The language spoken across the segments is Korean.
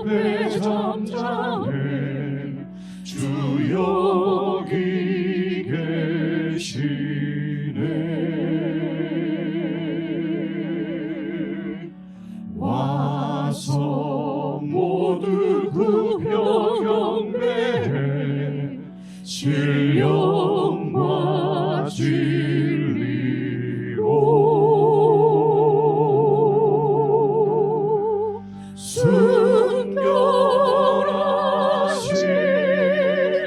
앞에 잠잠해 주 여기 계시네. 와서 모두 굽혀 경배해 신령과 진리로 순결하신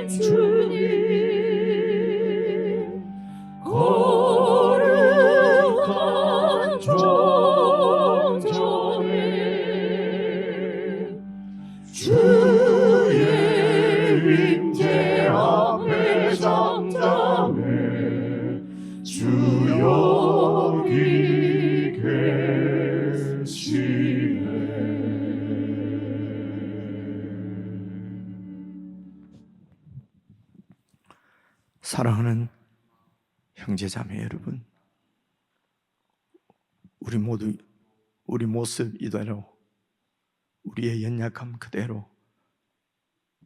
주님 거룩한 정전에 주의 임재 앞에 잠잠해 주 여기 계시네. 사랑하는 형제자매 여러분, 우리 모두 우리 모습 이대로, 우리의 연약함 그대로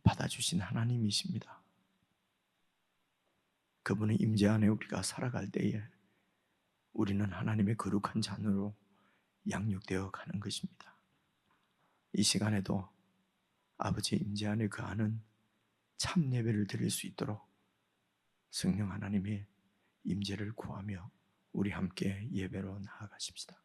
받아주신 하나님이십니다. 그분의 임재 안에 우리가 살아갈 때에 우리는 하나님의 거룩한 자녀로 양육되어 가는 것입니다. 이 시간에도 아버지의 임재 안에 거하는 참 예배를 드릴 수 있도록 성령 하나님의 임재를 구하며 우리 함께 예배로 나아가십시다.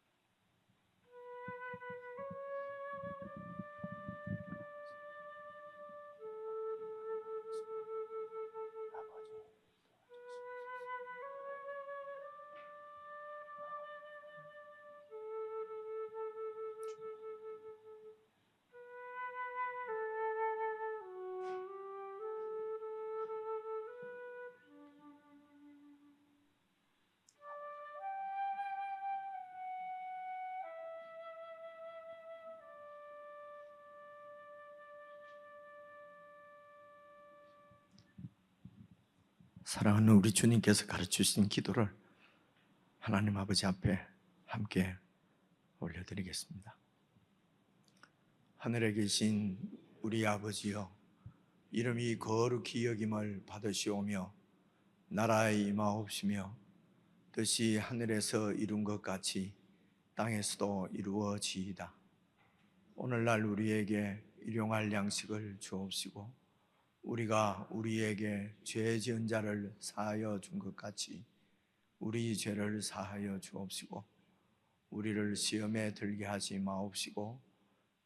사랑하는 우리 주님께서 가르치신 기도를 하나님 아버지 앞에 함께 올려드리겠습니다. 하늘에 계신 우리 아버지여, 이름이 거룩히 여김을 받으시오며 나라의 임하옵시며 뜻이 하늘에서 이룬 것 같이 땅에서도 이루어지이다. 오늘날 우리에게 일용할 양식을 주옵시고 우리가 우리에게 죄 지은 자를 사하여 준 것 같이 우리 죄를 사하여 주옵시고 우리를 시험에 들게 하지 마옵시고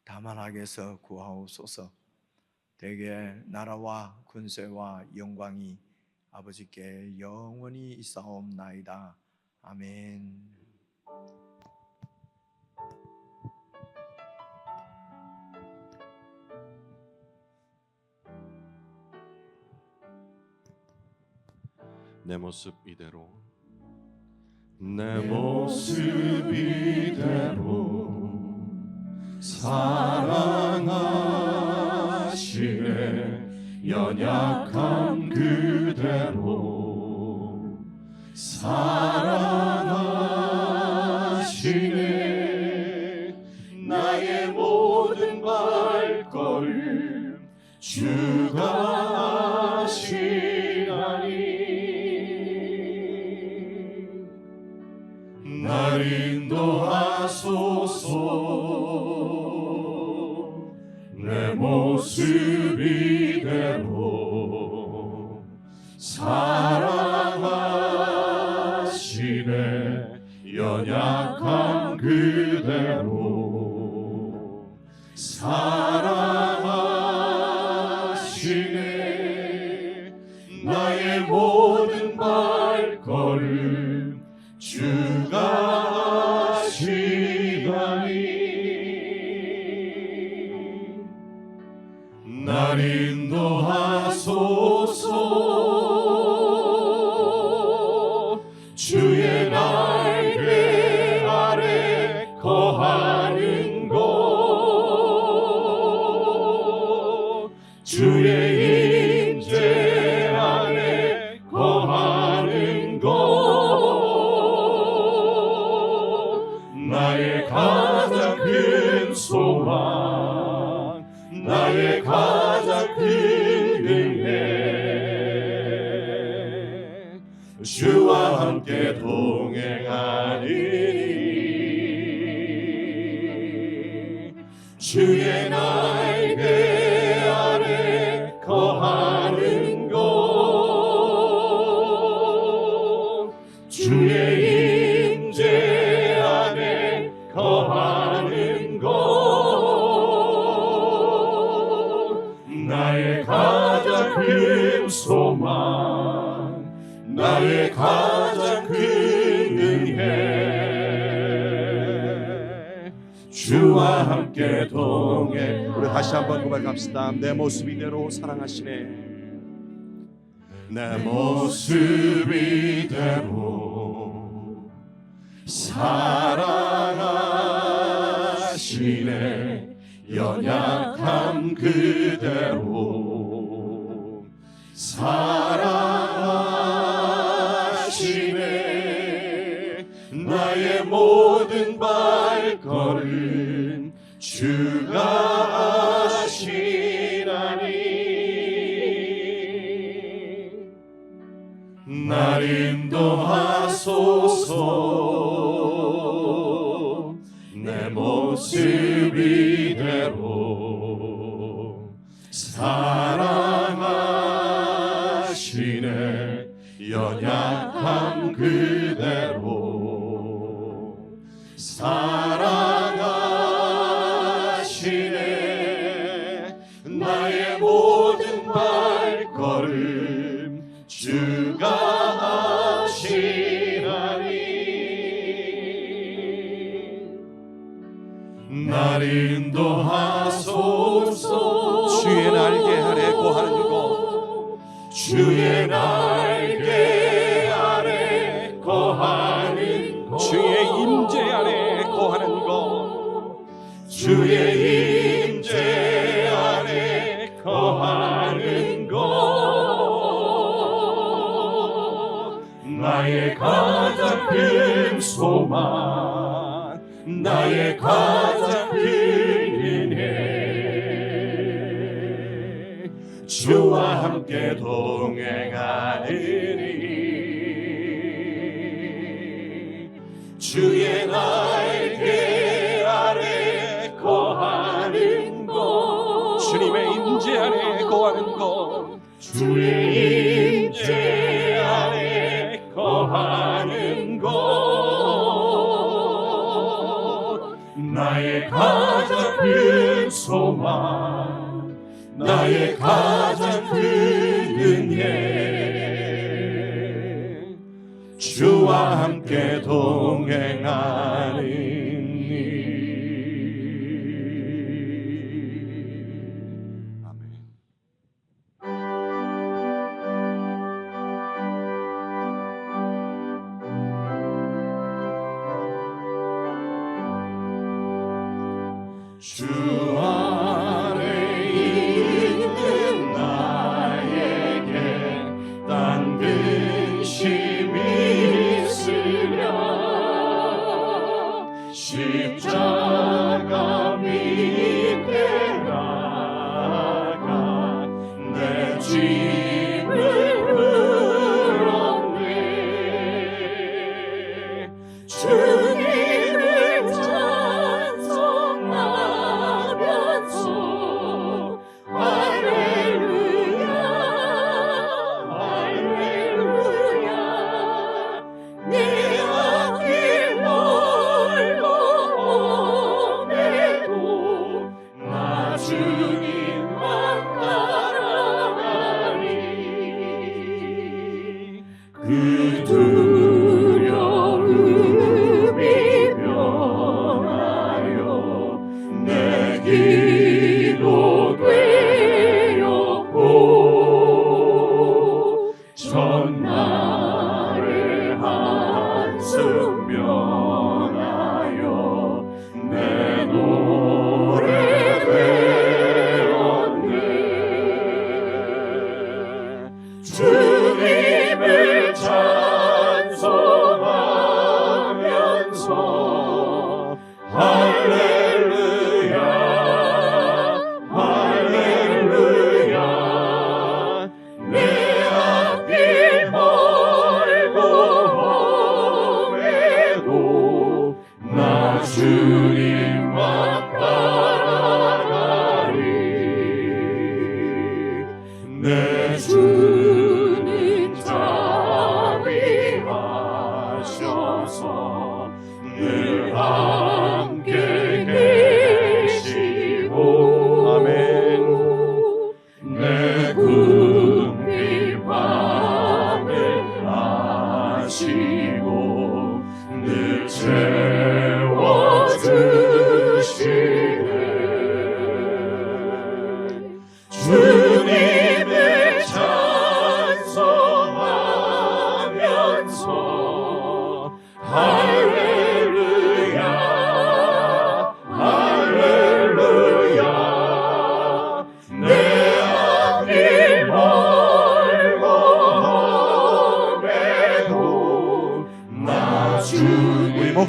다만 악에서 구하옵소서. 대개 나라와 군세와 영광이 아버지께 영원히 있사옵나이다. 아멘. 내 모습 이대로, 내 모습 이대로 사랑하시네. 연약함 그대로 사랑하시네. 나의 모든 발걸음 주가 아시나니 날 인도하소서. 내 모습 이대로 사랑하시네. 연약함 그대로 사랑하시네. 나의 모든 발걸음 주가 아시나니 날 인도하소서. 주의 날개 아래 거하는 곳, 주의 임재 안에 거하는 곳, 나의 가장 큰 소망 나의 가장 큰 은혜 주와 함께 동행하니 주의 날개 아래 거하는 곳 주의 임재 안에 거하는 곳 나의 가장 큰 소망 나의 가장 큰 은혜 주와 함께 동행. 우리 다시 한번 고백합시다. 내 모습 이대로 사랑하시네. 내 모습 이대로 사랑하시네 연약함 그대로 사랑하시네 나의 모든 발걸음 주가 아시나니 날 인도하소서 내 모습 이대로 사랑하시네 연약함 그대로 사랑하시네 나의 모든 발걸음 주가 아시나니 날 인도하소서 주의 날개 아래 거하는 곳 주의 날개 아래 거하는 곳 주의 임재 아래 거하는 곳 주의 임재 안에 거하는 곳 나의 가장 큰 소망 나의 가장 큰 은혜 주와 함께 동행하리니 주의 날개 아래 거하는 곳 주님의 임재 아래 거하는 곳 주의 임재 안에 거하는 곳 나의 가장 큰 소망 나의 가장 큰 은혜 주와 함께 동행하니 아멘. 주 안에 있는 나에게 딴 근심이 있으랴 십자가 밑에 나가 내 짐을 풀었네 주님을 찬송하며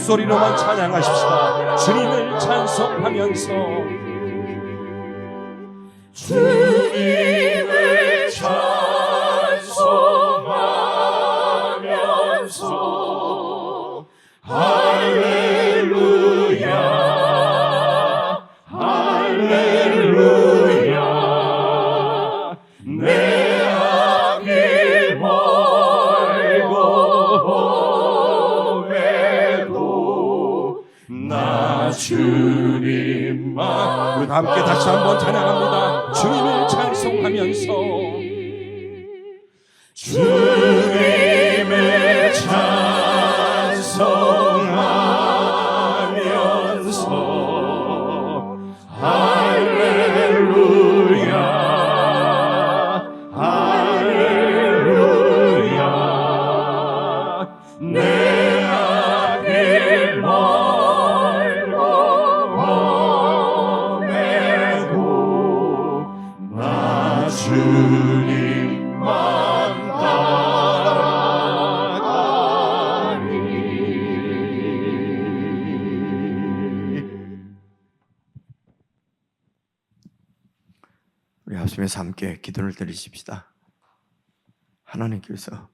목소리로만 찬양하십시다. 주님을 찬송하면서 주님을 찬송하면서 할렐루야 할렐루야 내 앞길 멀고 험해도 나 주님만 우리 다 함께 다시 한번 찬양합니다. 주님을 찬송하면서 주님을 찬송하면서 할렐루야 할렐루야 내 앞길 멀고 험해도 나 주님만 우리 합심해서 함께 기도를 드리십시다. 하나님께서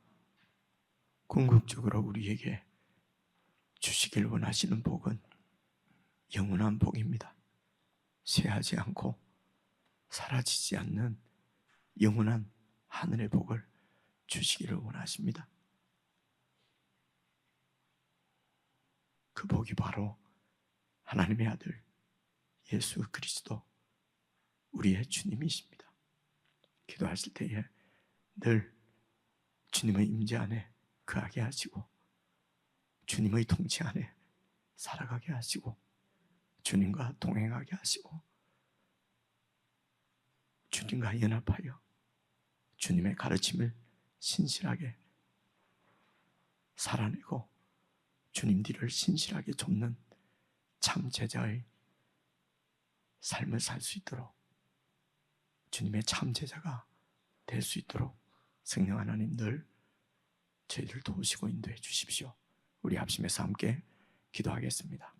궁극적으로 우리에게 주시길 원하시는 복은 영원한 복입니다. 쇠하지 않고 사라지지 않는 영원한 하늘의 복을 주시기를 원하십니다. 그 복이 바로 하나님의 아들 예수 그리스도 우리의 주님이십니다. 기도하실 때에 늘 주님의 임재 안에 거하게 하시고 주님의 통치 안에 살아가게 하시고 주님과 동행하게 하시고 주님과 연합하여 주님의 가르침을 신실하게 살아내고 주님 뒤를 신실하게 좇는 참 제자의 삶을 살 수 있도록 주님의 참 제자가 될 수 있도록 성령 하나님 늘 저희를 도우시고 인도해 주십시오. 우리 합심해서 함께 기도하겠습니다.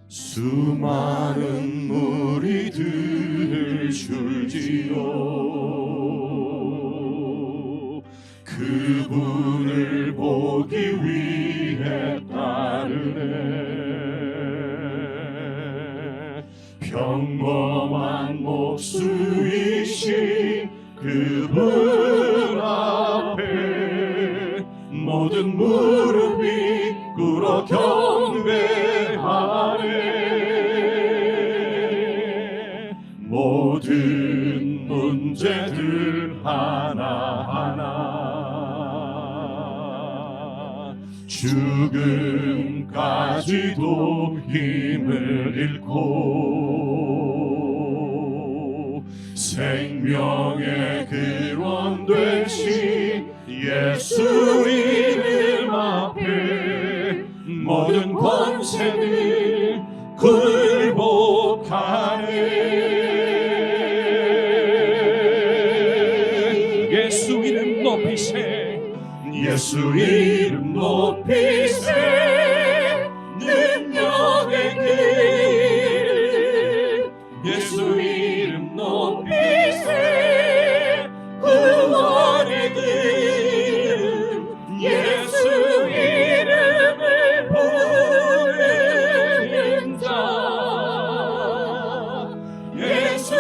수많은 무리들 줄지어 그분을 보기 위해 따르네. 평범한 목수이신 그분 앞에 모든 무릎이 꿇어 경배하네. 문제들 하나하나 죽음까지도 힘을 잃고 생명의 근원 되신 예수 이름 앞에 모든 권세를 굴복하네. 예수 이름 높이세 예수 이름 높이세 능력의 그 예수 이름 높이세 구원의 그 예수 이름을 부르는 자 예수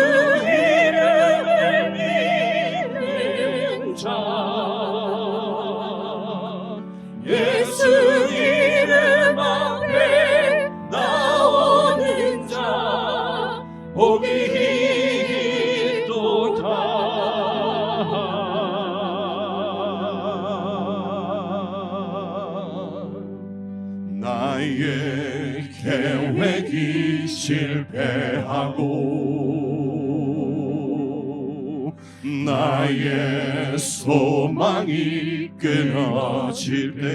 이름을 믿는 자 예수 이름 앞에 나오는 자 복이 있도다. 나의 계획이 실패하고 나의 소망이 끊어질 때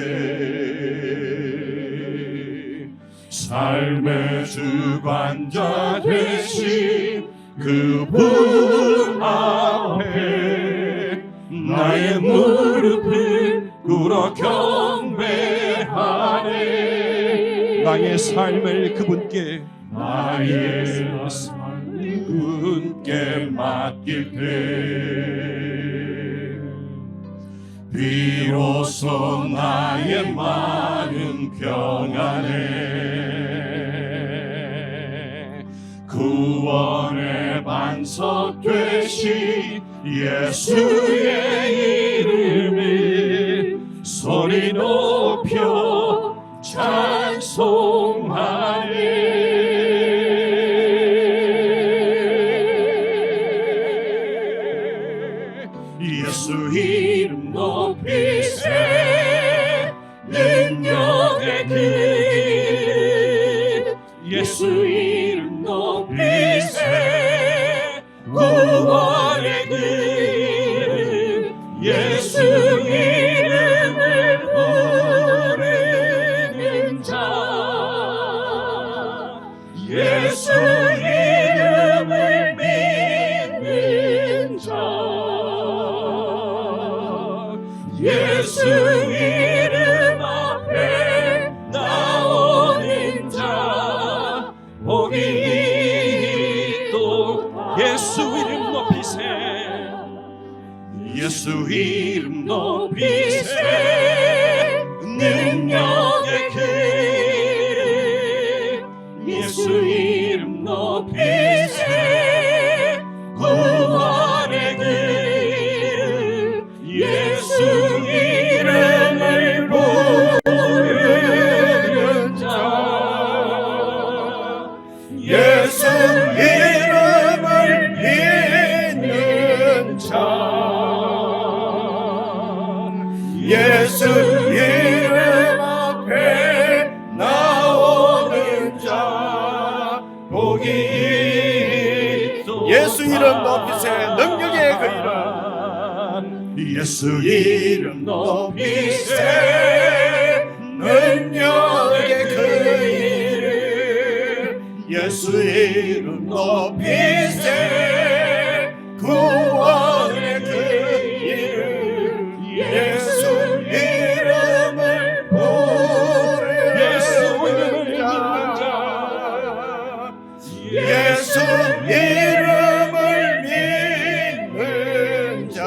삶의 주관자 되신 그분 앞에 나의 무릎을 꿇어 경배하네. 나의 삶을 그분께 나의 삶을 그분께 맡길 때 비로소 나의 마음 평안해. 구원의 반석 되신 예수의 이름을 소리 높여 찬송하네. 예수 이름 높이세 능력의 그 예수 이름 높이세 구원의 그 예수 이름을 부르는 자 예수 이름을 믿는 자 예수 이름 앞에 나오는 자 복이 있도다. 예수 이름 높이세 예수 이름 높이세 능력의 그 예수 이름 높이세 구원의 그 예수 이름을 부르는 자 예수 이름을 믿는 자 예수 이름 앞에 나오는 자 복이 있도다. 예수 이름 높이세 능력의 그 이름 예수 이름 높이세 능력의 그 이름 예수 이름 높이세 구원의 그 이름 예수 이름을 부르는 자 예수 이름을 믿는 자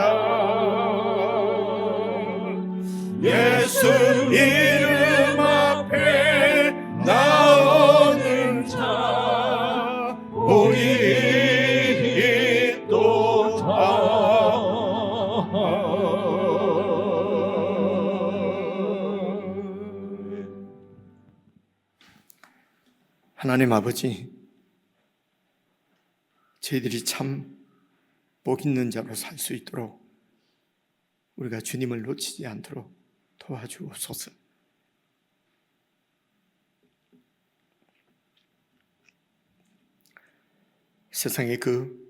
예수 이름 앞에 나오는 자 복이 있도다. 하나님 아버지, 저희들이 참 복 있는 자로 살 수 있도록 우리가 주님을 놓치지 않도록 도와주옵소서. 세상의 그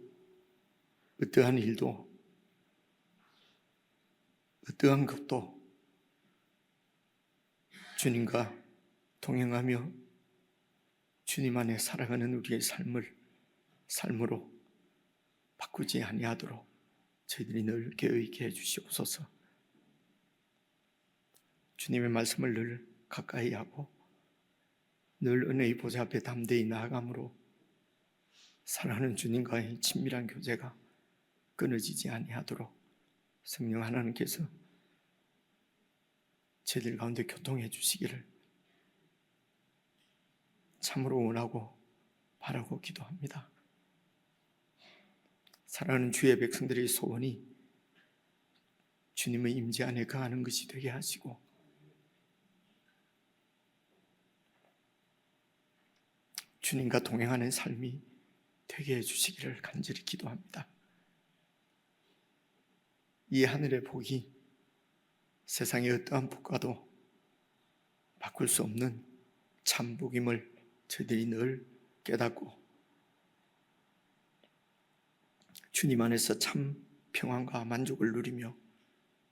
어떠한 일도 어떠한 것도 주님과 동행하며 주님 안에 살아가는 우리의 삶으로 바꾸지 아니하도록 저희들이 늘 깨어있게 해주시옵소서. 주님의 말씀을 늘 가까이 하고 늘 은혜의 보좌 앞에 담대히 나아감으로 사랑하는 주님과의 친밀한 교제가 끊어지지 아니하도록 성령 하나님께서 저희들 가운데 교통해 주시기를 참으로 원하고 바라고 기도합니다. 사랑하는 주의 백성들의 소원이 주님의 임재 안에 거하는 것이 되게 하시고 주님과 동행하는 삶이 되게 해주시기를 간절히 기도합니다. 이 하늘의 복이 세상의 어떠한 복과도 바꿀 수 없는 참 복임을 저희들이 늘 깨닫고 주님 안에서 참 평안과 만족을 누리며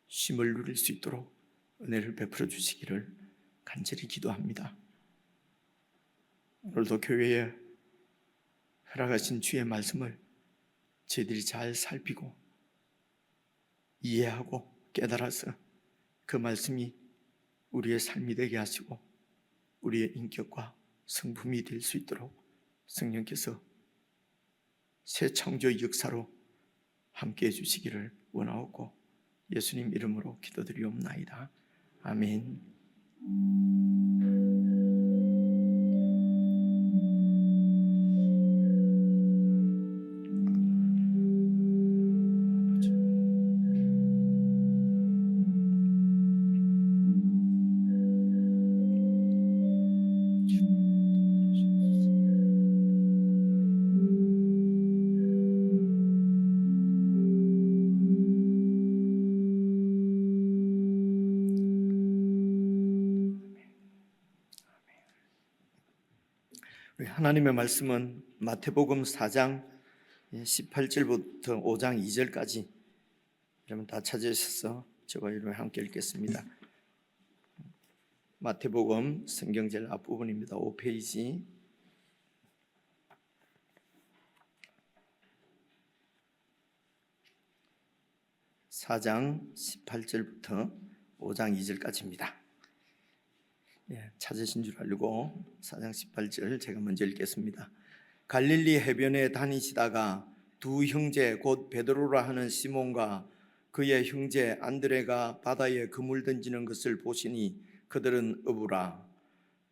쉼을 누릴 수 있도록 은혜를 베풀어 주시기를 간절히 기도합니다. 오늘도 교회에 허락하신 주의 말씀을 저희들이 잘 살피고 이해하고 깨달아서 그 말씀이 우리의 삶이 되게 하시고 우리의 인격과 성품이 될 수 있도록 성령께서 새 창조의 역사로 함께해 주시기를 원하옵고 예수님 이름으로 기도드리옵나이다. 아멘. 하나님의 말씀은 마태복음 4장 18절부터 5장 2절까지 여러분 다 찾으셔서 저와 여러분 함께 읽겠습니다. 마태복음 성경 제일 앞부분입니다. 5페이지. (4장) 18절부터 5장 2절까지입니다. 찾으신 줄 알고 4장 18절 제가 먼저 읽겠습니다. 갈릴리 해변에 다니시다가 두 형제 곧 베드로라 하는 시몬과 그의 형제 안드레가 바다에 그물 던지는 것을 보시니 그들은 어부라.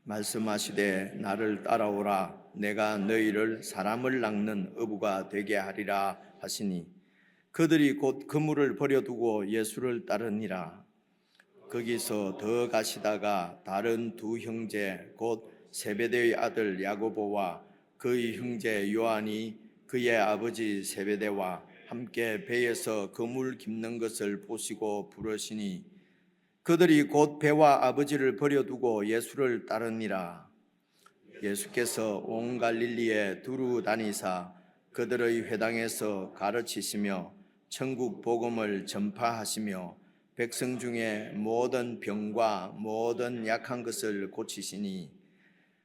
말씀하시되 나를 따라오라. 내가 너희를 사람을 낚는 어부가 되게 하리라 하시니 그들이 곧 그물을 버려두고 예수를 따르니라. 거기서 더 가시다가 다른 두 형제 곧 세베대의 아들 야고보와 그의 형제 요한이 그의 아버지 세베대와 함께 배에서 그물 깁는 것을 보시고 부르시니 그들이 곧 배와 아버지를 버려두고 예수를 따르니라. 예수께서 온 갈릴리에 두루 다니사 그들의 회당에서 가르치시며 천국 복음을 전파하시며 백성 중에 모든 병과 모든 약한 것을 고치시니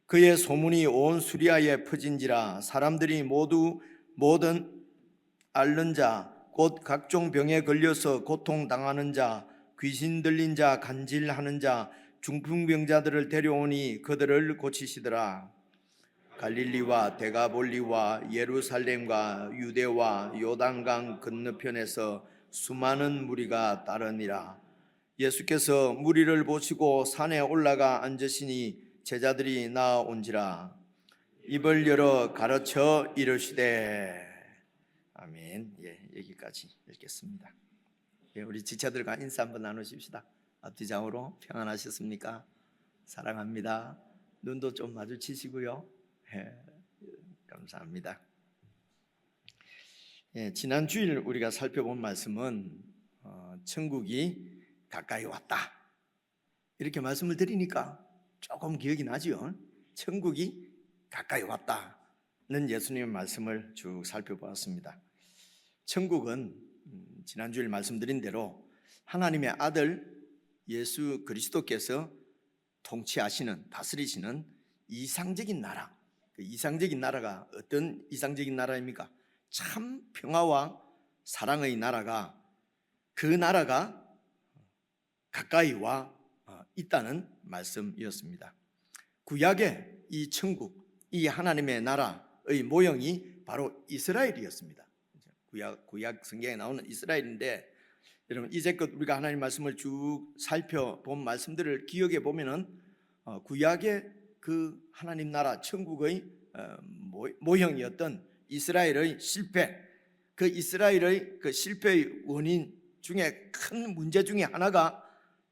그의 소문이 온 수리아에 퍼진지라. 사람들이 모든 앓는 자 곧 각종 병에 걸려서 고통당하는 자 귀신 들린 자 간질하는 자 중풍병자들을 데려오니 그들을 고치시더라. 갈릴리와 데가볼리와 예루살렘과 유대와 요단강 건너편에서 수많은 무리가 따르니라. 예수께서 무리를 보시고 산에 올라가 앉으시니 제자들이 나아온지라. 입을 열어 가르쳐 이르시되. 아멘. 여기까지 읽겠습니다. 우리 지체들과 인사 한번 나누십시다. 앞뒤장으로 평안하셨습니까? 사랑합니다. 눈도 좀 마주치시고요. 감사합니다. 지난 주일 우리가 살펴본 말씀은 천국이 가까이 왔다 이렇게 말씀을 드리니까 조금 기억이 나지요. 천국이 가까이 왔다는 예수님의 말씀을 쭉 살펴보았습니다. 천국은 지난 주일 말씀드린 대로 하나님의 아들 예수 그리스도께서 통치하시는, 다스리시는 이상적인 나라. 그 이상적인 나라가 어떤 이상적인 나라입니까? 참 평화와 사랑의 나라가, 그 나라가 가까이 와 있다는 말씀이었습니다. 구약의 이 천국, 이 하나님의 나라의 모형이 바로 이스라엘이었습니다. 구약 성경에 나오는 이스라엘인데, 여러분 이제껏 우리가 하나님 말씀을 쭉 살펴본 말씀들을 기억해 보면은 구약의 그 하나님 나라 천국의 모형이었던 이스라엘의 실패, 그 이스라엘의 그 실패의 원인 중에 큰 문제 중에 하나가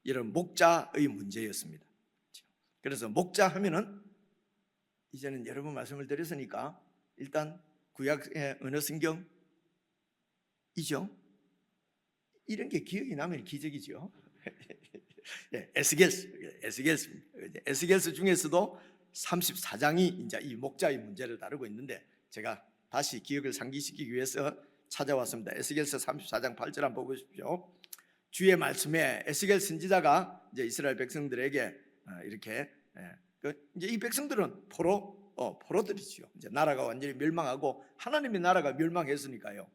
이런 목자의 문제였습니다. 그래서 목자 하면은 이제는 여러 번 말씀을 드렸으니까 일단 구약의 어느 성경이죠? 이런 게 기억이 나면 기적이죠. 에스겔서 중에서도 34장이 이제 이 목자의 문제를 다루고 있는데, 제가 다시 기억을 상기시키기 위해서 찾아왔습니다. 에스겔서 34장 8절 한번 보고 싶죠. 주의 말씀에 에스겔 선지자가 이제 이스라엘 백성들에게 이렇게 이제 이 백성들은 포로들이죠. 이제 나라가 완전히 멸망하고 하나님의 나라가 멸망했으니까요.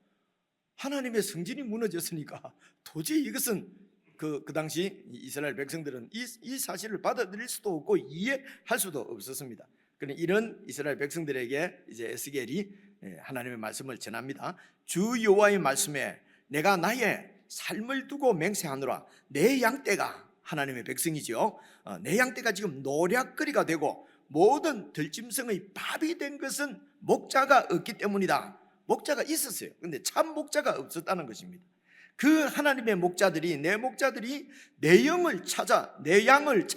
하나님의 성전이 무너졌으니까 도저히 이것은 그 당시 이스라엘 백성들은 이 사실을 받아들일 수도 없고 이해할 수도 없었습니다. 그런데 이런 이스라엘 백성들에게 이제 에스겔이 하나님의 말씀을 전합니다. 주 여호와의 말씀에 내가 나의 삶을 두고 맹세하노라. 내 양떼가, 하나님의 백성이죠, 내 양떼가 지금 노략거리가 되고 모든 들짐승의 밥이 된 것은 목자가 없기 때문이다. 목자가 있었어요. 그런데 참 목자가 없었다는 것입니다. 그 하나님의 목자들이, 내 목자들이 내 영을 찾아, 내 양을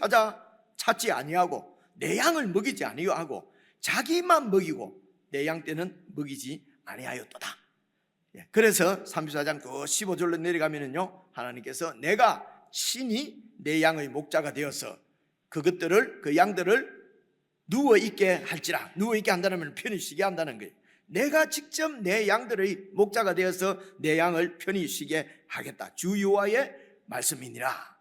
찾지 아니하고 내 양을 먹이지 아니하고 자기만 먹이고 내 양떼는 먹이지 아니하였도다. 그래서 34장 그 15절로 내려가면은요, 하나님께서 내가 친히 내 양의 목자가 되어서 그것들을, 그 양들을 누워있게 할지라. 누워있게 한다는 편히 쉬게 한다는 거예요. 내가 직접 내 양들의 목자가 되어서 내 양을 편히 쉬게 하겠다. 주 여호와의 말씀이니라.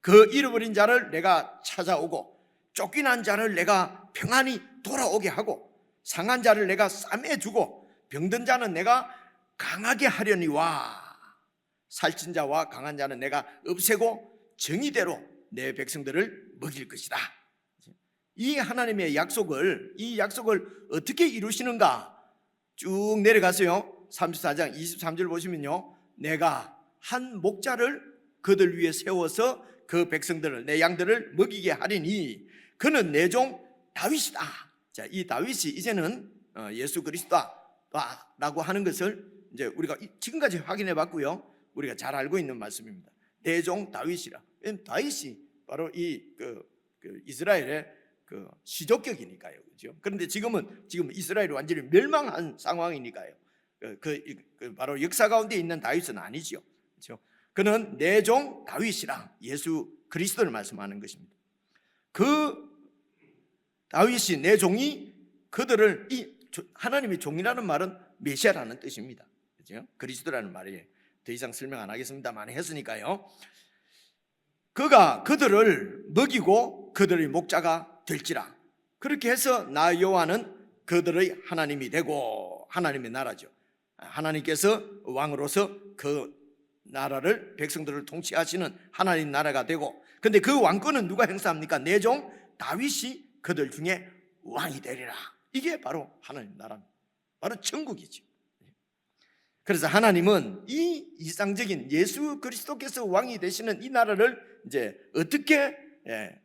그 잃어버린 자를 내가 찾아오고 쫓겨난 자를 내가 평안히 돌아오게 하고 상한 자를 내가 싸매주고 병든 자는 내가 강하게 하려니와 살찐 자와 강한 자는 내가 없애고 정의대로 내 백성들을 먹일 것이다. 이 하나님의 약속을, 이 약속을 어떻게 이루시는가? 쭉 내려가세요. 34장 23절 보시면요, 내가 한 목자를 그들 위에 세워서 그 백성들을, 내 양들을 먹이게 하리니 그는 내 종 다윗이다. 자, 이 다윗이 이제는 예수 그리스도다라고 하는 것을 이제 우리가 지금까지 확인해 봤고요, 우리가 잘 알고 있는 말씀입니다. 내 종 다윗이라. 다윗이 바로 이 이스라엘의 그 시족격이니까요, 그렇죠? 그런데 지금 이스라엘이 완전히 멸망한 상황이니까요. 바로 역사 가운데 있는 다윗은 아니죠, 그렇죠? 그는 내 종 다윗이랑 예수 그리스도를 말씀하는 것입니다. 그 다윗이 내 종이 그들을, 이 하나님의 종이라는 말은 메시아라는 뜻입니다, 그렇죠? 그리스도라는 말이에요. 더 이상 설명 안 하겠습니다. 많이 했으니까요. 그가 그들을 먹이고 그들의 목자가 될지라. 그렇게 해서 나 여호와는 그들의 하나님이 되고, 하나님의 나라죠. 하나님께서 왕으로서 그 나라를, 백성들을 통치하시는 하나님 나라가 되고, 근데 그 왕권은 누가 행사합니까? 내 종 다윗이 그들 중에 왕이 되리라. 이게 바로 하나님 나라입니다. 바로 천국이죠. 그래서 하나님은 이 이상적인 예수 그리스도께서 왕이 되시는 이 나라를 이제 어떻게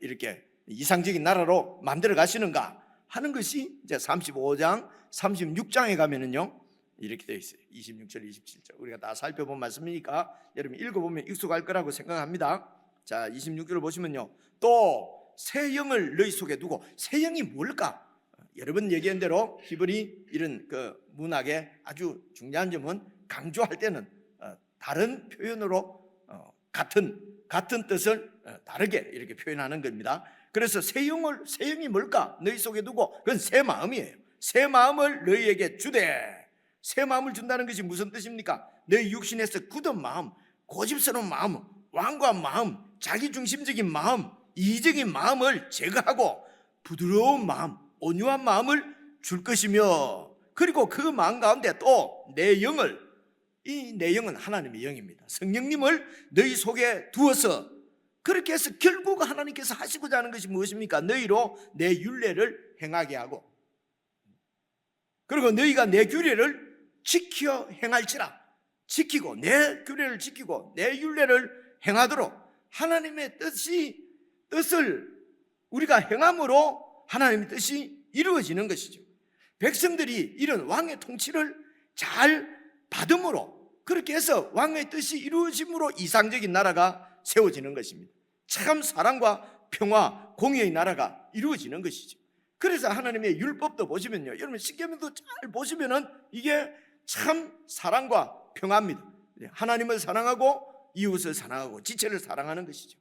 이렇게 이상적인 나라로 만들어 가시는가 하는 것이 이제 35장, 36장에 가면은요, 이렇게 되어 있어요. 26절, 27절. 우리가 다 살펴본 말씀이니까 여러분 읽어보면 익숙할 거라고 생각합니다. 자, 26절을 보시면요, 또 새 영을 너희 속에 두고. 새 영이 뭘까? 여러 번 얘기한 대로 히브리 이런 그 문학의 아주 중요한 점은 강조할 때는 다른 표현으로 같은 뜻을 다르게 이렇게 표현하는 겁니다. 그래서 새 영이 뭘까? 너희 속에 두고, 그건 새 마음이에요. 새 마음을 너희에게 주되. 새 마음을 준다는 것이 무슨 뜻입니까? 너희 육신에서 굳은 마음, 고집스러운 마음, 완고한 마음, 자기중심적인 마음, 이기적인 마음을 제거하고 부드러운 마음, 온유한 마음을 줄 것이며, 그리고 그 마음 가운데 또 내 영을, 이 내 영은 하나님의 영입니다. 성령님을 너희 속에 두어서, 그렇게 해서 결국 하나님께서 하시고자 하는 것이 무엇입니까? 너희로 내 율례를 행하게 하고, 그리고 너희가 내 규례를 지켜 행할지라. 지키고, 내 규례를 지키고 내 율례를 행하도록 하나님의 뜻을 우리가 행함으로 하나님의 뜻이 이루어지는 것이죠. 백성들이 이런 왕의 통치를 잘 받음으로, 그렇게 해서 왕의 뜻이 이루어짐으로 이상적인 나라가 세워지는 것입니다. 참 사랑과 평화, 공의의 나라가 이루어지는 것이죠. 그래서 하나님의 율법도 보시면요, 여러분 십계명도 잘 보시면은 이게 참 사랑과 평화입니다. 하나님을 사랑하고 이웃을 사랑하고 지체를 사랑하는 것이죠.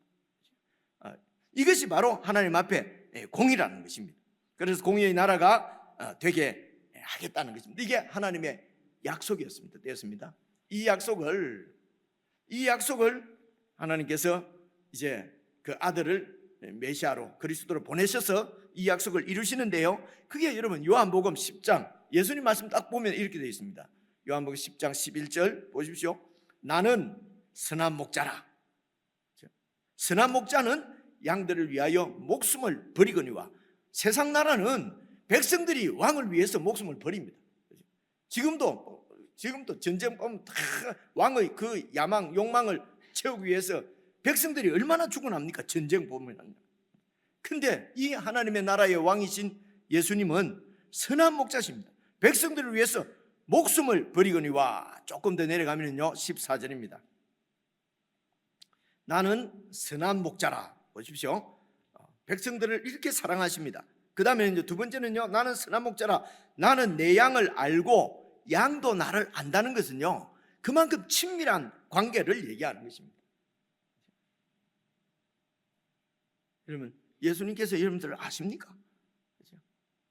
이것이 바로 하나님 앞에 공의라는 것입니다. 그래서 공의의 나라가 되게 하겠다는 것입니다. 이게 하나님의 약속이었습니다. 되었습니다. 이 약속을 하나님께서 이제 그 아들을 메시아로, 그리스도로 보내셔서 이 약속을 이루시는데요, 그게 여러분 요한복음 10장, 예수님 말씀 딱 보면 이렇게 되어 있습니다. 요한복음 10장 11절 보십시오. 나는 선한 목자라. 선한 목자는 양들을 위하여 목숨을 버리거니와. 세상 나라는 백성들이 왕을 위해서 목숨을 버립니다. 지금도 전쟁 보면 다 왕의 그 야망, 욕망을 채우기 위해서 백성들이 얼마나 죽어납니까? 전쟁 보면. 근데 이 하나님의 나라의 왕이신 예수님은 선한 목자십니다. 백성들을 위해서 목숨을 버리거니와. 조금 더 내려가면요 14절입니다. 나는 선한 목자라. 보십시오. 백성들을 이렇게 사랑하십니다. 그 다음에 이제 두 번째는요, 나는 선한 목자라. 나는 내 양을 알고 양도 나를 안다는 것은요, 그만큼 친밀한 관계를 얘기하는 것입니다. 여러분, 예수님께서 여러분들을 아십니까?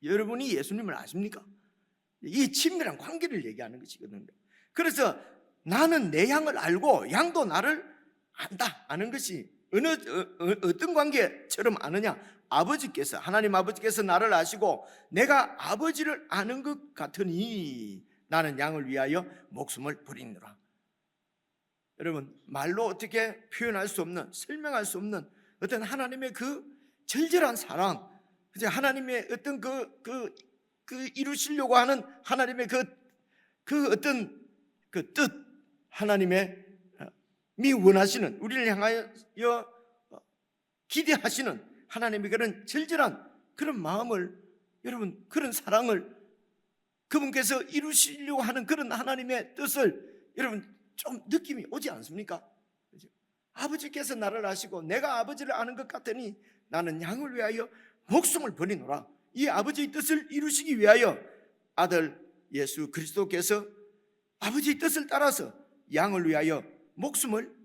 여러분이 예수님을 아십니까? 이 친밀한 관계를 얘기하는 것이거든요. 그래서 나는 내 양을 알고 양도 나를 안다, 아는 것이 어떤 관계처럼 아느냐? 아버지께서, 하나님 아버지께서 나를 아시고 내가 아버지를 아는 것 같으니 나는 양을 위하여 목숨을 버리노라. 여러분, 말로 어떻게 표현할 수 없는, 설명할 수 없는 어떤 하나님의 그 절절한 사랑, 하나님의 어떤 그 이루시려고 하는 하나님의 그 어떤 그 뜻, 하나님의 미 원하시는, 우리를 향하여 기대하시는 하나님의 그런 절절한 그런 마음을, 여러분, 그런 사랑을 그분께서 이루시려고 하는 그런 하나님의 뜻을 여러분 좀 느낌이 오지 않습니까? 아버지께서 나를 아시고 내가 아버지를 아는 것 같으니 나는 양을 위하여 목숨을 버리노라. 이 아버지의 뜻을 이루시기 위하여 아들 예수 그리스도께서 아버지의 뜻을 따라서 양을 위하여 목숨을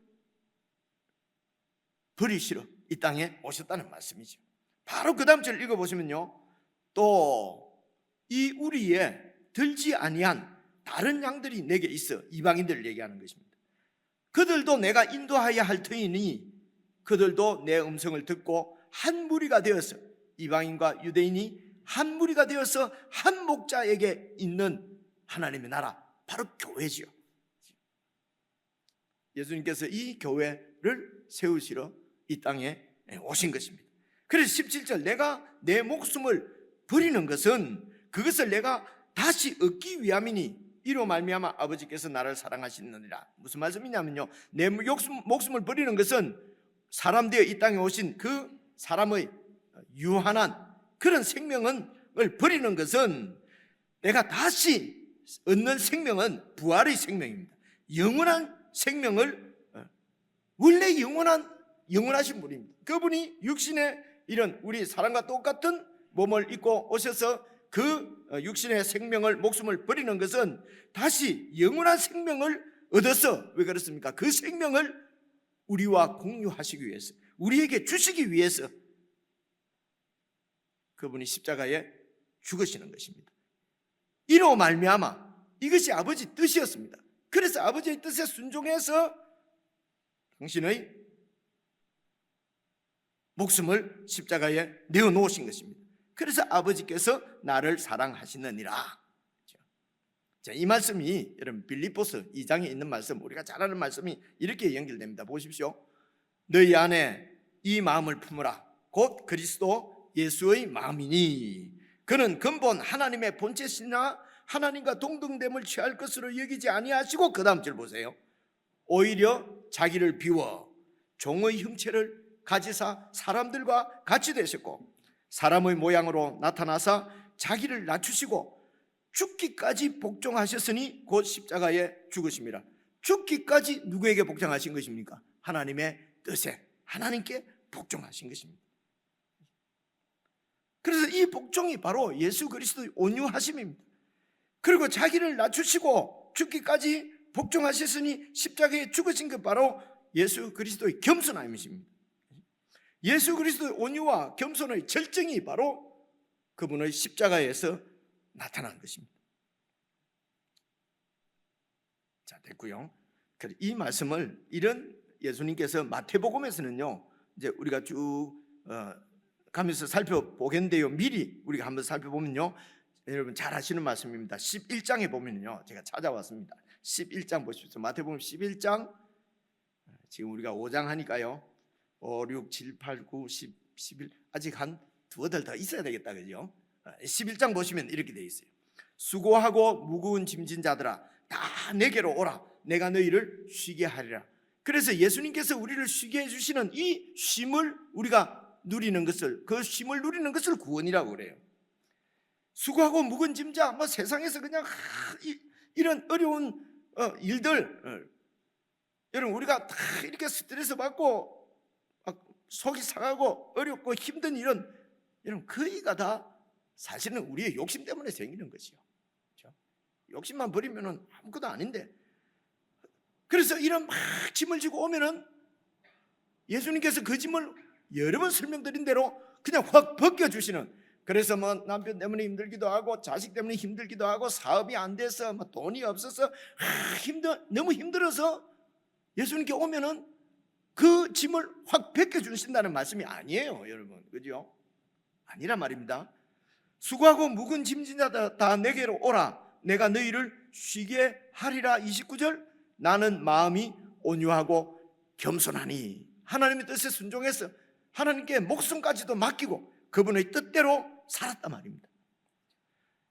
버리시러 이 땅에 오셨다는 말씀이죠. 바로 그 다음 절 읽어보시면요, 또 이 우리에 들지 아니한 다른 양들이 내게 있어. 이방인들을 얘기하는 것입니다. 그들도 내가 인도하여야 할 터이니 그들도 내 음성을 듣고 한 무리가 되어서, 이방인과 유대인이 한 무리가 되어서 한 목자에게 있는 하나님의 나라, 바로 교회지요. 예수님께서 이 교회를 세우시러 이 땅에 오신 것입니다. 그래서 17절, 내가 내 목숨을 버리는 것은 그것을 내가 다시 얻기 위함이니 이로 말미암아 아버지께서 나를 사랑하시느니라. 무슨 말씀이냐면요, 내 목숨을 버리는 것은 사람 되어 이 땅에 오신 그 사람의 유한한 그런 생명을 버리는 것은, 내가 다시 얻는 생명은 부활의 생명입니다. 영원한 생명을, 원래 영원하신 분입니다. 그분이 육신의 이런 우리 사람과 똑같은 몸을 입고 오셔서 그 육신의 생명을 목숨을 버리는 것은 다시 영원한 생명을 얻어서, 왜 그렇습니까? 그 생명을 우리와 공유하시기 위해서, 우리에게 주시기 위해서 그분이 십자가에 죽으시는 것입니다. 이로 말미암아 이것이 아버지 뜻이었습니다. 그래서 아버지의 뜻에 순종해서 당신의 목숨을 십자가에 내어놓으신 것입니다. 그래서 아버지께서 나를 사랑하시느니라. 자, 이 말씀이 여러분 빌립보서 2장에 있는 말씀, 우리가 잘 아는 말씀이 이렇게 연결됩니다. 보십시오. 너희 안에 이 마음을 품으라. 곧 그리스도 예수의 마음이니 그는 근본 하나님의 본체시나 하나님과 동등됨을 취할 것으로 여기지 아니하시고, 그 다음 절 보세요. 오히려 자기를 비워 종의 형체를 가지사 사람들과 같이 되셨고 사람의 모양으로 나타나사 자기를 낮추시고 죽기까지 복종하셨으니 곧 십자가에 죽으심이라. 죽기까지 누구에게 복종하신 것입니까? 하나님의 뜻에, 하나님께 복종하신 것입니다. 그래서 이 복종이 바로 예수 그리스도의 온유하심입니다. 그리고 자기를 낮추시고 죽기까지 복종하셨으니 십자가에 죽으신 것 바로 예수 그리스도의 겸손함이십니다. 예수 그리스도의 온유와 겸손의 절정이 바로 그분의 십자가에서 나타난 것입니다. 자, 됐고요. 이 말씀을 이런 예수님께서 마태복음에서는요, 이제 우리가 쭉 가면서 살펴보겠는데요, 미리 우리가 한번 살펴보면요, 여러분 잘 아시는 말씀입니다. 11장에 보면요, 제가 찾아왔습니다. 11장 보십시오. 마태복음 11장, 지금 우리가 5장 하니까요, 5, 6, 7, 8, 9, 10, 11 아직 한 두어 달 더 있어야 되겠다, 그죠? 11장 보시면 이렇게 되어 있어요. 수고하고 무거운 짐진 자들아 다 내게로 오라. 내가 너희를 쉬게 하리라. 그래서 예수님께서 우리를 쉬게 해주시는 이 쉼을 우리가 누리는 것을, 그 쉼을 누리는 것을 구원이라고 그래요. 수고하고 무거운 짐자, 뭐 세상에서 그냥 이런 어려운 일들, 여러분 우리가 다 이렇게 스트레스 받고 속이 상하고 어렵고 힘든 일은 여러분 거의가 다 사실은 우리의 욕심 때문에 생기는 것이요. 그렇죠? 욕심만 버리면 아무것도 아닌데, 그래서 이런 막 짐을 지고 오면은 예수님께서 그 짐을 여러 번 설명드린 대로 그냥 확 벗겨주시는, 그래서 뭐 남편 때문에 힘들기도 하고 자식 때문에 힘들기도 하고 사업이 안 돼서 뭐 돈이 없어서 너무 힘들어서 예수님께 오면은 그 짐을 확 벗겨주신다는 말씀이 아니에요, 여러분. 그죠? 아니란 말입니다. 수고하고 묵은 짐진 자다 다 내게로 오라. 내가 너희를 쉬게 하리라. 29절, 나는 마음이 온유하고 겸손하니. 하나님의 뜻에 순종해서 하나님께 목숨까지도 맡기고 그분의 뜻대로 살았단 말입니다.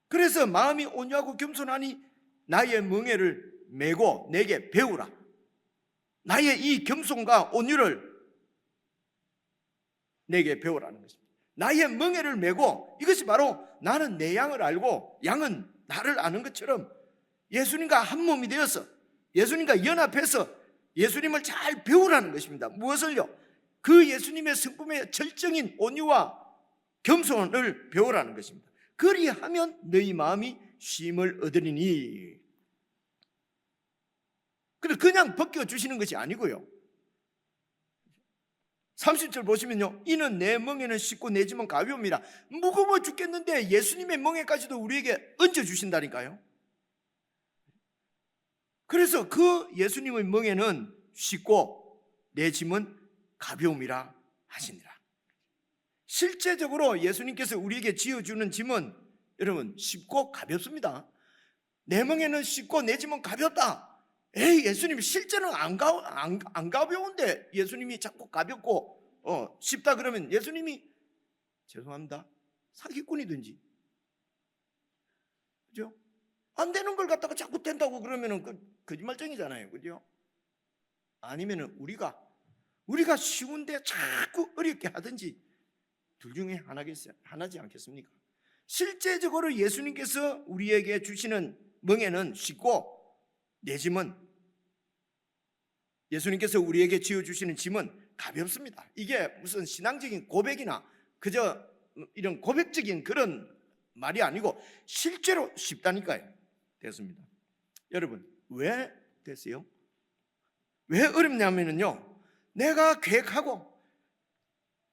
그래서 마음이 온유하고 겸손하니 나의 멍에를 메고 내게 배우라. 나의 이 겸손과 온유를 내게 배우라는 것입니다. 나의 멍에를 메고, 이것이 바로 나는 내 양을 알고 양은 나를 아는 것처럼 예수님과 한 몸이 되어서 예수님과 연합해서 예수님을 잘 배우라는 것입니다. 무엇을요? 그 예수님의 성품의 절정인 온유와 겸손을 배우라는 것입니다. 그리하면 너희 마음이 쉼을 얻으리니. 그냥 벗겨주시는 것이 아니고요, 30절 보시면요, 이는 내 멍에는 쉽고 내 짐은 가벼움이라. 무거워 죽겠는데 예수님의 멍에까지도 우리에게 얹어주신다니까요. 그래서 그 예수님의 멍에는 쉽고 내 짐은 가벼움이라 하시니라. 실제적으로 예수님께서 우리에게 지어주는 짐은 여러분 쉽고 가볍습니다. 내 멍에는 쉽고 내 짐은 가볍다. 에이, 예수님이 실제는 안 가벼운데 예수님이 자꾸 가볍고 쉽다 그러면 예수님이 죄송합니다, 사기꾼이든지, 그죠? 안 되는 걸 갖다가 자꾸 된다고 그러면은 거짓말쟁이잖아요, 그죠? 아니면은 우리가 쉬운데 자꾸 어렵게 하든지 둘 중에 하나지 않겠습니까? 실제적으로 예수님께서 우리에게 주시는 멍에는 쉽고 내 짐은, 예수님께서 우리에게 지어주시는 짐은 가볍습니다. 이게 무슨 신앙적인 고백이나 그저 이런 고백적인 그런 말이 아니고 실제로 쉽다니까요. 됐습니다. 여러분, 왜 됐어요? 왜 어렵냐면요, 내가 계획하고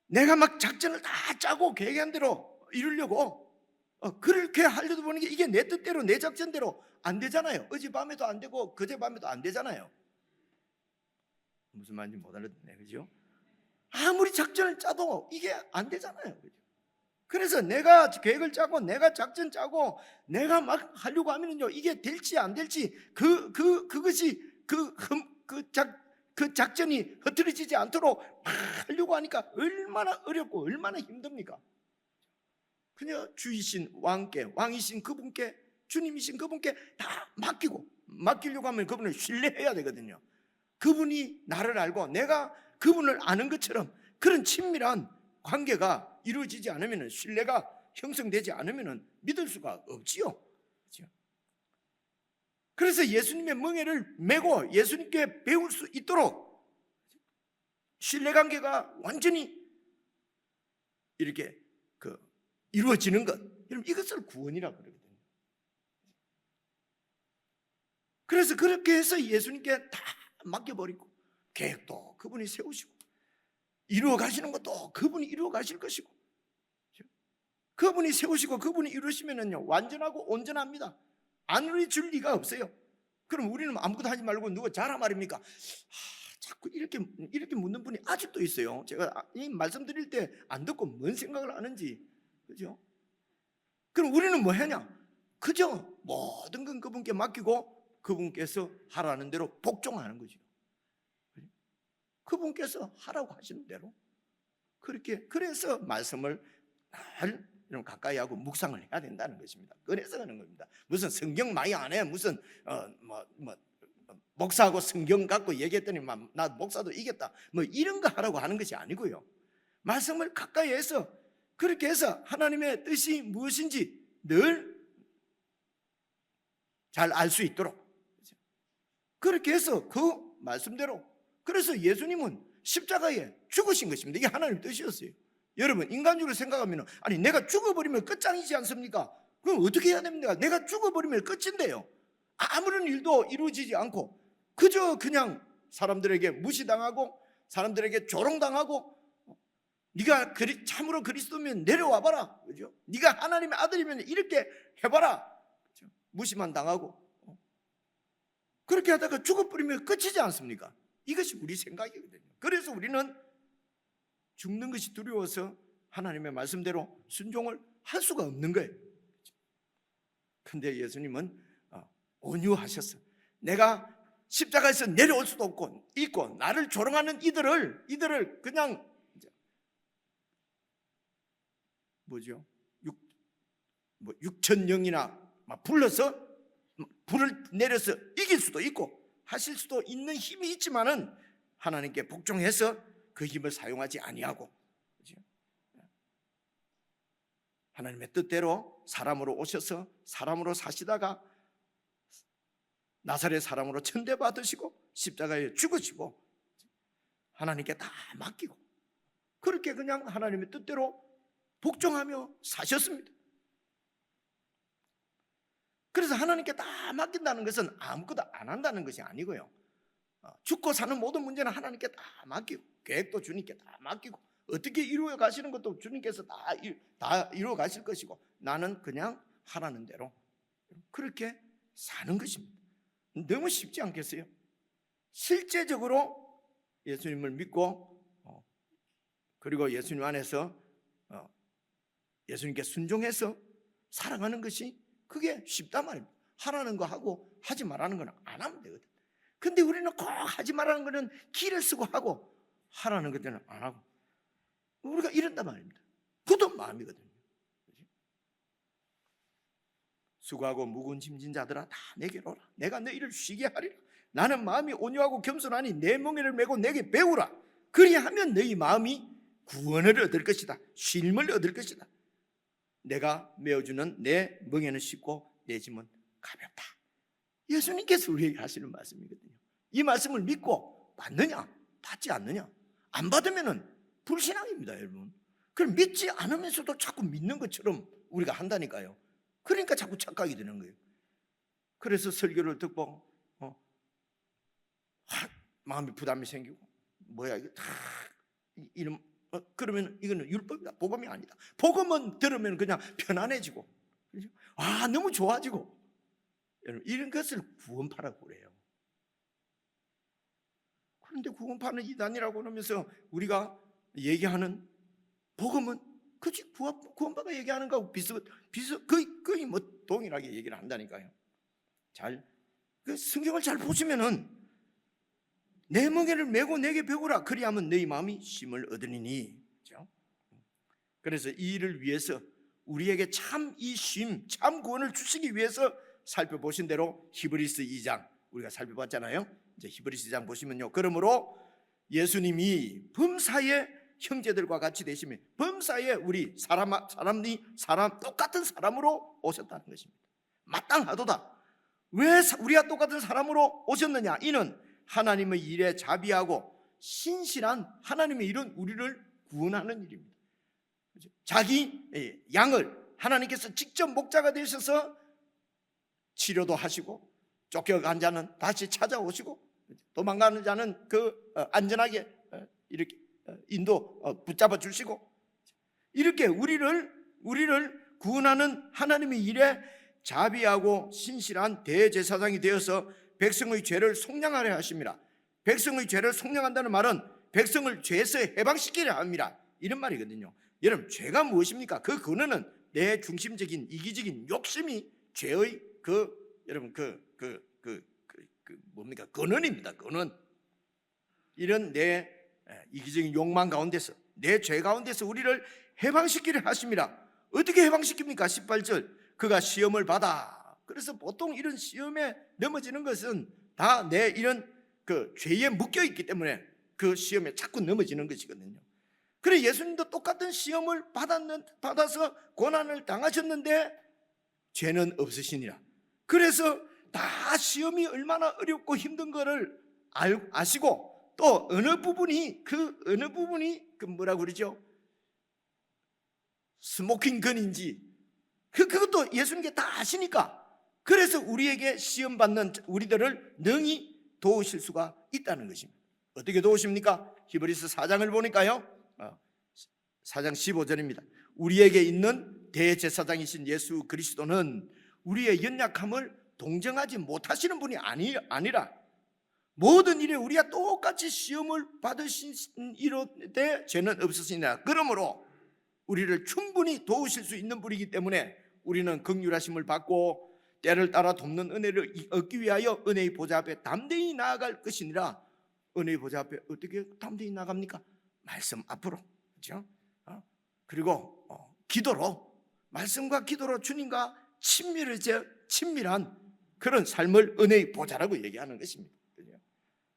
내가 막 작전을 다 짜고 계획한 대로 이루려고 그렇게 하려다 보니 이게 내 뜻대로 내 작전대로 안 되잖아요. 어젯밤에도 안 되고 그제밤에도 안 되잖아요. 무슨 말인지 못 알아듣네, 그죠? 아무리 작전을 짜도 이게 안 되잖아요, 그죠? 그래서 내가 계획을 짜고 내가 작전 짜고 내가 막 하려고 하면요, 이게 될지 안 될지 그것이 그 작전이 흐트러지지 않도록 막 하려고 하니까 얼마나 어렵고 얼마나 힘듭니까? 그냥 주이신 왕께, 왕이신 그분께, 주님이신 그분께 다 맡기려고 하면 그분을 신뢰해야 되거든요. 그분이 나를 알고 내가 그분을 아는 것처럼 그런 친밀한 관계가 이루어지지 않으면, 신뢰가 형성되지 않으면 믿을 수가 없지요. 그렇죠? 그래서 예수님의 멍에를 메고 예수님께 배울 수 있도록 신뢰관계가 완전히 이렇게 이루어지는 것, 여러분, 이것을 구원이라고 그러거든요. 그래서 그렇게 해서 예수님께 다 맡겨버리고 계획도 그분이 세우시고 이루어 가시는 것도 그분이 이루어 가실 것이고, 그분이 세우시고 그분이 이루시면은요, 완전하고 온전합니다. 안 이루어질 리가 없어요. 그럼 우리는 아무것도 하지 말고 누가 잘하 말입니까? 자꾸 이렇게 묻는 분이 아직도 있어요. 제가 이 말씀드릴 때 안 듣고 뭔 생각을 하는지, 그죠? 그럼 우리는 뭐 하냐? 그저 모든 건 그분께 맡기고 그분께서 하라는 대로 복종하는 거죠. 그분께서 하라고 하시는 대로 그렇게, 그래서 말씀을 날 가까이 하고 묵상을 해야 된다는 것입니다. 그래서 그런 겁니다. 무슨 성경 많이 안 해, 무슨 목사하고 성경 갖고 얘기했더니 나 목사도 이겼다, 뭐 이런 거 하라고 하는 것이 아니고요, 말씀을 가까이 해서 그렇게 해서 하나님의 뜻이 무엇인지 늘 잘 알 수 있도록 그렇게 해서 그 말씀대로, 그래서 예수님은 십자가에 죽으신 것입니다. 이게 하나님의 뜻이었어요. 여러분, 인간적으로 생각하면 아니 내가 죽어버리면 끝장이지 않습니까? 그럼 어떻게 해야 됩니까? 내가 죽어버리면 끝인데요, 아무런 일도 이루어지지 않고 그저 그냥 사람들에게 무시당하고 사람들에게 조롱당하고, 네가 참으로 그리스도면 내려와 봐라, 그죠? 네가 하나님의 아들이면 이렇게 해봐라, 그죠? 무시만 당하고 그렇게 하다가 죽어버리면 끝이지 않습니까? 이것이 우리 생각이거든요. 그래서 우리는 죽는 것이 두려워서 하나님의 말씀대로 순종을 할 수가 없는 거예요. 근데 예수님은 온유하셨어. 내가 십자가에서 내려올 수도 없고 있고 나를 조롱하는 이들을 그냥 뭐죠? 6,000명이나 막 불러서 불을 내려서 이길 수도 있고 하실 수도 있는 힘이 있지만은 하나님께 복종해서 그 힘을 사용하지 아니하고, 그렇죠? 하나님의 뜻대로 사람으로 오셔서 사람으로 사시다가 나사렛 사람으로 천대받으시고 십자가에 죽으시고 하나님께 다 맡기고 그렇게 그냥 하나님의 뜻대로 복종하며 사셨습니다. 그래서 하나님께 다 맡긴다는 것은 아무것도 안 한다는 것이 아니고요, 죽고 사는 모든 문제는 하나님께 다 맡기고 계획도 주님께 다 맡기고 어떻게 이루어 가시는 것도 주님께서 다 이루어 가실 것이고 나는 그냥 하라는 대로 그렇게 사는 것입니다. 너무 쉽지 않겠어요? 실제적으로 예수님을 믿고 그리고 예수님 안에서 예수님께 순종해서 살아가는 것이 그게 쉽단 말입니다. 하라는 거 하고 하지 말라는 건 안 하면 되거든. 근데 우리는 꼭 하지 말라는 거는 기를 쓰고 하고 하라는 것들은 안 하고 우리가 이런단 말입니다. 그것도 마음이거든요. 수고하고 무거운 짐진 자들아 다 내게로 오라. 내가 너희를 쉬게 하리라. 나는 마음이 온유하고 겸손하니 내 멍에를 메고 내게 배우라. 그리하면 너희 마음이 구원을 얻을 것이다. 쉼을 얻을 것이다. 내가 메어주는 내 멍에는 쉽고 내 짐은 가볍다. 예수님께서 우리에게 하시는 말씀이거든요. 이 말씀을 믿고 받느냐 받지 않느냐, 안 받으면 불신앙입니다, 여러분. 그럼 믿지 않으면서도 자꾸 믿는 것처럼 우리가 한다니까요. 그러니까 자꾸 착각이 되는 거예요. 그래서 설교를 듣고 마음이 부담이 생기고 뭐야 이거 다 이런 그러면 이거는 율법이다, 복음이 아니다. 복음은 들으면 그냥 편안해지고, 그렇죠? 너무 좋아지고, 여러분 이런 것을 구원파라고 그래요. 그런데 구원파는 이단이라고 하면서 우리가 얘기하는 복음은 그치 구원파가 얘기하는 거하고 거의 뭐 동일하게 얘기를 한다니까요. 그 성경을 잘 보시면은 내 멍에를 메고 내게 배우라 그리하면 너희 마음이 쉼을 얻으리니. 그렇죠? 그래서 이 일을 위해서 우리에게 참 이 쉼, 참 구원을 주시기 위해서 살펴보신 대로 히브리서 2장 우리가 살펴봤잖아요. 이제 히브리서 2장 보시면요, 그러므로 예수님이 범사에 형제들과 같이 되시며 범사에 우리 사람 똑같은 사람으로 오셨다는 것입니다. 마땅하도다. 왜 우리가 똑같은 사람으로 오셨느냐? 이는 하나님의 일에 자비하고 신실한 하나님의 일은 우리를 구원하는 일입니다. 자기 양을 하나님께서 직접 목자가 되셔서 치료도 하시고, 쫓겨간 자는 다시 찾아오시고, 도망가는 자는 안전하게 이렇게 붙잡아 주시고, 이렇게 우리를 구원하는 하나님의 일에 자비하고 신실한 대제사장이 되어서 백성의 죄를 속량하려 하십니다. 백성의 죄를 속량한다는 말은 백성을 죄에서 해방시키려 합니다. 이런 말이거든요. 여러분, 죄가 무엇입니까? 그 근원은 내 중심적인 이기적인 욕심이 죄의 여러분 뭡니까? 근원입니다. 근원. 이런 내 이기적인 욕망 가운데서, 내 죄 가운데서 우리를 해방시키려 하십니다. 어떻게 해방시킵니까? 18절 그가 시험을 받아. 그래서 보통 이런 시험에 넘어지는 것은 다 내 이런 죄에 묶여 있기 때문에 그 시험에 자꾸 넘어지는 것이거든요. 그래 예수님도 똑같은 시험을 받아서 고난을 당하셨는데 죄는 없으시니라. 그래서 다 시험이 얼마나 어렵고 힘든 거를 아시고, 또 어느 부분이 뭐라고 그러죠? 스모킹 건인지 그것도 예수님께 다 아시니까, 그래서 우리에게 시험 받는 우리들을 능히 도우실 수가 있다는 것입니다. 어떻게 도우십니까? 히브리서 4장을 보니까요, 4장 15절입니다. 우리에게 있는 대제사장이신 예수 그리스도는 우리의 연약함을 동정하지 못하시는 분이 아니라 모든 일에 우리가 똑같이 시험을 받으신 이로되 죄는 없으시니라. 그러므로 우리를 충분히 도우실 수 있는 분이기 때문에 우리는 긍휼하심을 받고 때를 따라 돕는 은혜를 얻기 위하여 은혜의 보좌 앞에 담대히 나아갈 것이니라. 은혜의 보좌 앞에 어떻게 담대히 나갑니까? 말씀 앞으로, 그렇죠? 그리고 기도로, 말씀과 기도로 주님과 친밀한 그런 삶을 은혜의 보좌라고 얘기하는 것입니다. 그렇죠?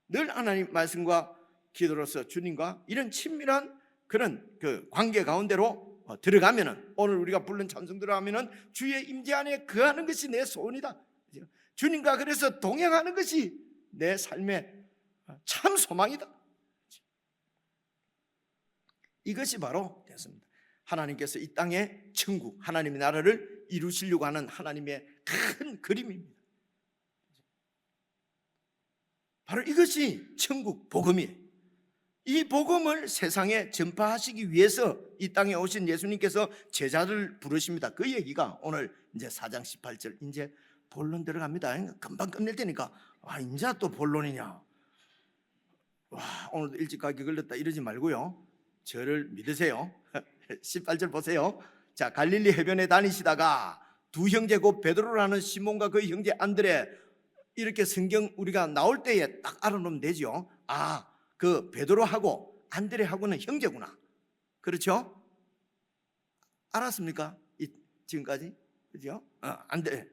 늘 하나님 말씀과 기도로서 주님과 이런 친밀한 그런 관계 가운데로 들어가면은, 오늘 우리가 부른 찬송 들어가면은 주의 임재 안에 거하는 것이 내 소원이다. 그렇죠? 주님과 그래서 동행하는 것이 내 삶의 참 소망이다. 그렇죠? 이것이 바로 됐습니다. 하나님께서 이 땅에 천국, 하나님의 나라를 이루시려고 하는 하나님의 큰 그림입니다. 바로 이것이 천국 복음이에요. 이 복음을 세상에 전파하시기 위해서 이 땅에 오신 예수님께서 제자를 부르십니다. 그 얘기가 오늘 이제 4장 18절 이제 본론 들어갑니다. 금방 끝낼 테니까 이제 또 본론이냐, 오늘도 일찍 가기 걸렸다 이러지 말고요, 저를 믿으세요. 18절 보세요. 자, 갈릴리 해변에 다니시다가 두 형제 곧 베드로라는 시몬과 그 형제 안드레, 이렇게 성경 우리가 나올 때에 딱 알아놓으면 되죠. 그 베드로하고 안드레하고는 형제구나. 그렇죠? 알았습니까? 지금까지? 그죠? 안드레.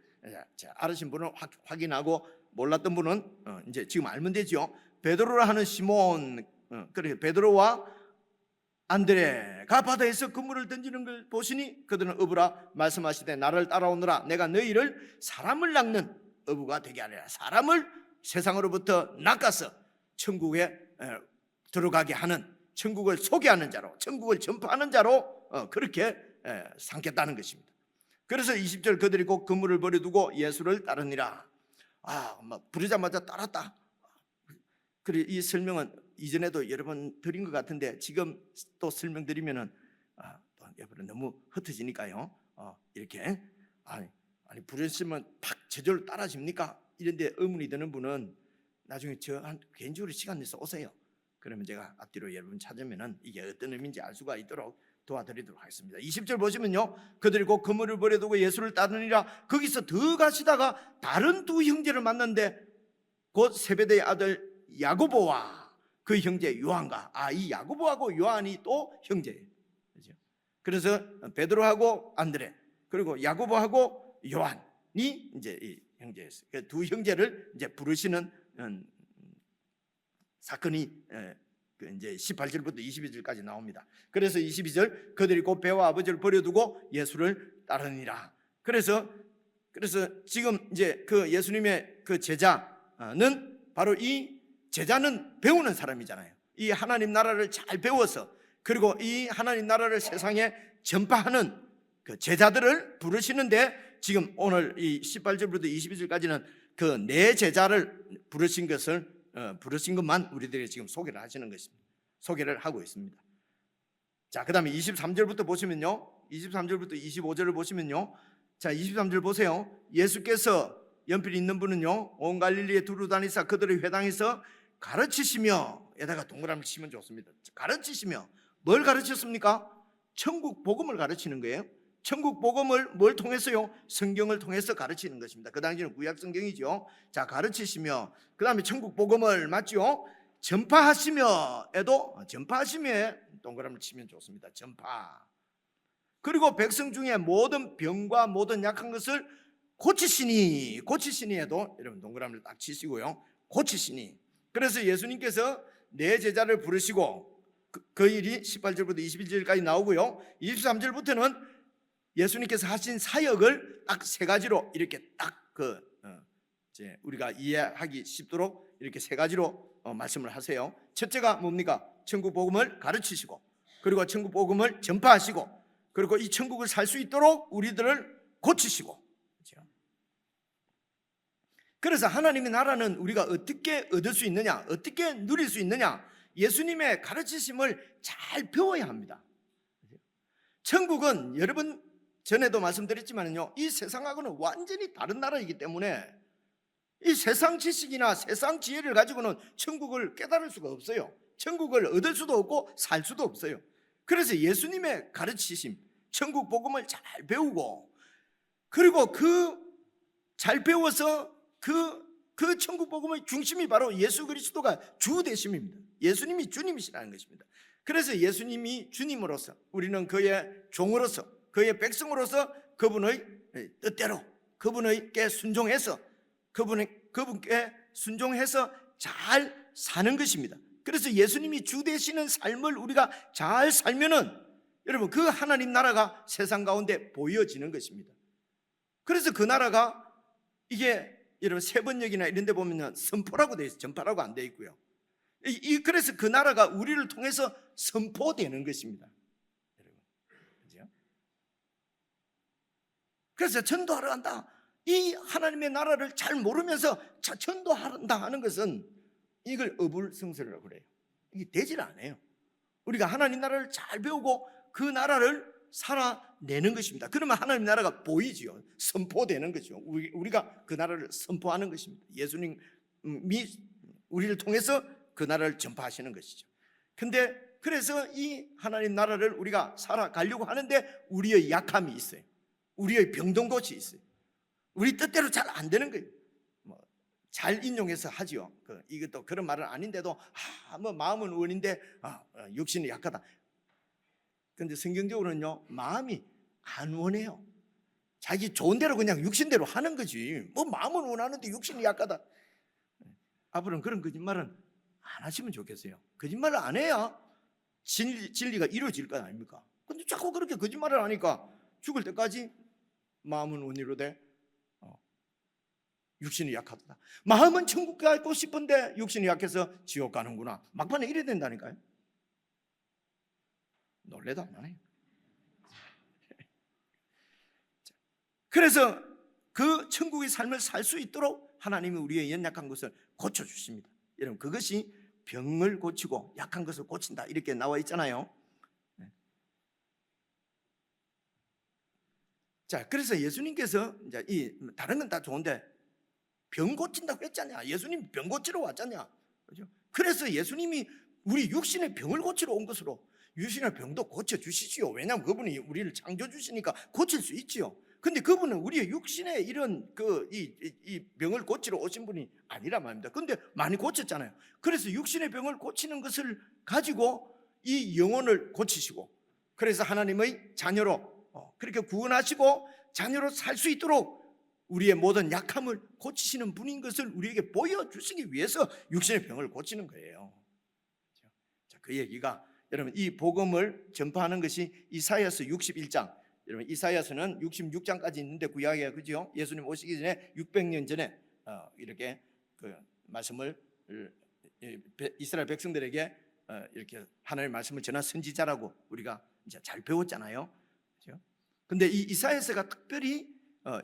자, 알으신 분은 확인하고 몰랐던 분은 이제 지금 알면 되죠. 베드로라 하는 시몬, 그래 베드로와 안드레가 바다에서 그물을 던지는 걸 보시니 그들은 어부라 말씀하시되 나를 따라오너라. 내가 너희를 사람을 낚는 어부가 되게 하리라. 사람을 세상으로부터 낚아서 천국에 들어가게 하는, 천국을 소개하는 자로, 천국을 전파하는 자로 그렇게 삼겠다는 것입니다. 그래서 20절 그들이 곧 그물을 버려두고 예수를 따르니라. 부르자마자 따랐다. 그래, 이 설명은 이전에도 여러 번 드린 것 같은데 지금 또 설명드리면은 또 여러분 너무 흩어지니까요. 이렇게 아니 부르시면 팍 저절로 따라집니까? 이런데 의문이 드는 분은 나중에 개인적으로 시간 내서 오세요. 그러면 제가 앞뒤로 여러분 찾으면은 이게 어떤 의미인지 알 수가 있도록 도와드리도록 하겠습니다. 20절 보시면요, 그들이 곧 그물을 버려두고 예수를 따르니라. 거기서 더 가시다가 다른 두 형제를 만났는데 곧 세베대의 아들 야고보와 그 형제 요한과 이 야고보하고 요한이 또 형제예요. 그렇죠? 그래서 베드로하고 안드레 그리고 야고보하고 요한이 이제 이 형제였어요. 그 두 형제를 이제 부르시는 사건이 이제 18절부터 22절까지 나옵니다. 그래서 22절 그들이 곧 배와 아버지를 버려두고 예수를 따르니라. 그래서 지금 이제 그 예수님의 그 제자는 바로 이 제자는 배우는 사람이잖아요. 이 하나님 나라를 잘 배워서 그리고 이 하나님 나라를 세상에 전파하는 그 제자들을 부르시는데 지금 오늘 이 18절부터 22절까지는 그 네 제자를 부르신 것만 우리들이 지금 소개를 하시는 것입니다. 소개를 하고 있습니다. 자, 그 다음에 23절부터 보시면요, 23절부터 25절을 보시면요, 자 23절 보세요. 예수께서 연필 있는 분은요 온 갈릴리에 두루 다니사 그들의 회당에서 가르치시며, 에다가 동그라미 치면 좋습니다. 가르치시며 뭘 가르쳤습니까? 천국 복음을 가르치는 거예요. 천국 복음을 뭘 통해서요? 성경을 통해서 가르치는 것입니다. 그 당시는 구약 성경이죠. 자, 가르치시며 그 다음에 천국 복음을 맞죠? 전파하시며에도 전파하시며 동그라미를 치면 좋습니다. 전파. 그리고 백성 중에 모든 병과 모든 약한 것을 고치시니에도 여러분 동그라미를 딱 치시고요. 고치시니. 그래서 예수님께서 네 제자를 부르시고 그 일이 18절부터 21절까지 나오고요. 23절부터는 예수님께서 하신 사역을 딱 세 가지로 이렇게 딱 이제 우리가 이해하기 쉽도록 이렇게 세 가지로 말씀을 하세요. 첫째가 뭡니까? 천국 복음을 가르치시고, 그리고 천국 복음을 전파하시고, 그리고 이 천국을 살 수 있도록 우리들을 고치시고. 그렇죠? 그래서 하나님의 나라는 우리가 어떻게 얻을 수 있느냐, 어떻게 누릴 수 있느냐, 예수님의 가르치심을 잘 배워야 합니다. 천국은 여러분 전에도 말씀드렸지만요, 이 세상하고는 완전히 다른 나라이기 때문에 이 세상 지식이나 세상 지혜를 가지고는 천국을 깨달을 수가 없어요. 천국을 얻을 수도 없고 살 수도 없어요. 그래서 예수님의 가르치심, 천국 복음을 잘 배우고, 그리고 잘 배워서 그 천국 복음의 중심이 바로 예수 그리스도가 주 되심입니다. 예수님이 주님이시라는 것입니다. 그래서 예수님이 주님으로서, 우리는 그의 종으로서, 그의 백성으로서 그분의 뜻대로 그분께 순종해서 그분께 순종해서 잘 사는 것입니다. 그래서 예수님이 주 되시는 삶을 우리가 잘 살면은 여러분 그 하나님 나라가 세상 가운데 보여지는 것입니다. 그래서 그 나라가 이게 여러분 세번역이나 이런 데 보면 선포라고 되어 있어요. 전파라고 안 되어 있고요. 그래서 그 나라가 우리를 통해서 선포되는 것입니다. 여러분, 그죠? 그래서 전도하러 간다. 이 하나님의 나라를 잘 모르면서 전도한다 하는 것은 이걸 어불성설이라고 그래요. 이게 되질 않아요. 우리가 하나님 나라를 잘 배우고 그 나라를 살아내는 것입니다. 그러면 하나님 나라가 보이지요. 선포되는 거죠. 우리가 그 나라를 선포하는 것입니다. 예수님이 우리를 통해서 그 나라를 전파하시는 것이죠. 근데 그래서 이 하나님 나라를 우리가 살아가려고 하는데 우리의 약함이 있어요. 우리의 병든 곳이 있어요. 우리 뜻대로 잘 안 되는 거예요. 잘 인용해서 하지요. 이것도 그런 말은 아닌데도 마음은 원인데 육신이 약하다. 근데 성경적으로는요, 마음이 안 원해요. 자기 좋은 대로 그냥 육신대로 하는 거지. 마음은 원하는데 육신이 약하다. 앞으로는 그런 거짓말은 안 하시면 좋겠어요. 거짓말을 안 해야 진리가 이루어질 것 아닙니까? 근데 자꾸 그렇게 거짓말을 하니까 죽을 때까지 마음은 원이로되 육신이 약하다. 마음은 천국 가고 싶은데 육신이 약해서 지옥 가는구나. 막판에 이래야 된다니까요. 놀래도 안 하네요. 그래서 그 천국의 삶을 살 수 있도록 하나님이 우리의 연약한 것을 고쳐주십니다. 여러분, 그것이 병을 고치고 약한 것을 고친다 이렇게 나와 있잖아요. 자, 그래서 예수님께서 이제 이 다른 건 다 좋은데 병 고친다고 했잖냐. 예수님 병 고치러 왔잖냐. 그죠? 그래서 예수님이 우리 육신의 병을 고치러 온 것으로 육신의 병도 고쳐 주시지요. 왜냐하면 그분이 우리를 창조 주시니까 고칠 수 있지요. 근데 그분은 우리의 육신의 이런 이 병을 고치러 오신 분이 아니란 말입니다. 근데 많이 고쳤잖아요. 그래서 육신의 병을 고치는 것을 가지고 이 영혼을 고치시고, 그래서 하나님의 자녀로 그렇게 구원하시고 자녀로 살 수 있도록 우리의 모든 약함을 고치시는 분인 것을 우리에게 보여주시기 위해서 육신의 병을 고치는 거예요. 자, 그 얘기가 여러분, 이 복음을 전파하는 것이 이사야서 61장, 여러분 이사야서는 66장까지 있는데 구약에, 그죠? 예수님 오시기 전에 600년 전에 이렇게 그 말씀을 이스라엘 백성들에게 이렇게 하나님의 말씀을 전한 선지자라고 우리가 이제 잘 배웠잖아요. 그렇죠? 근데 이 이사야서가 특별히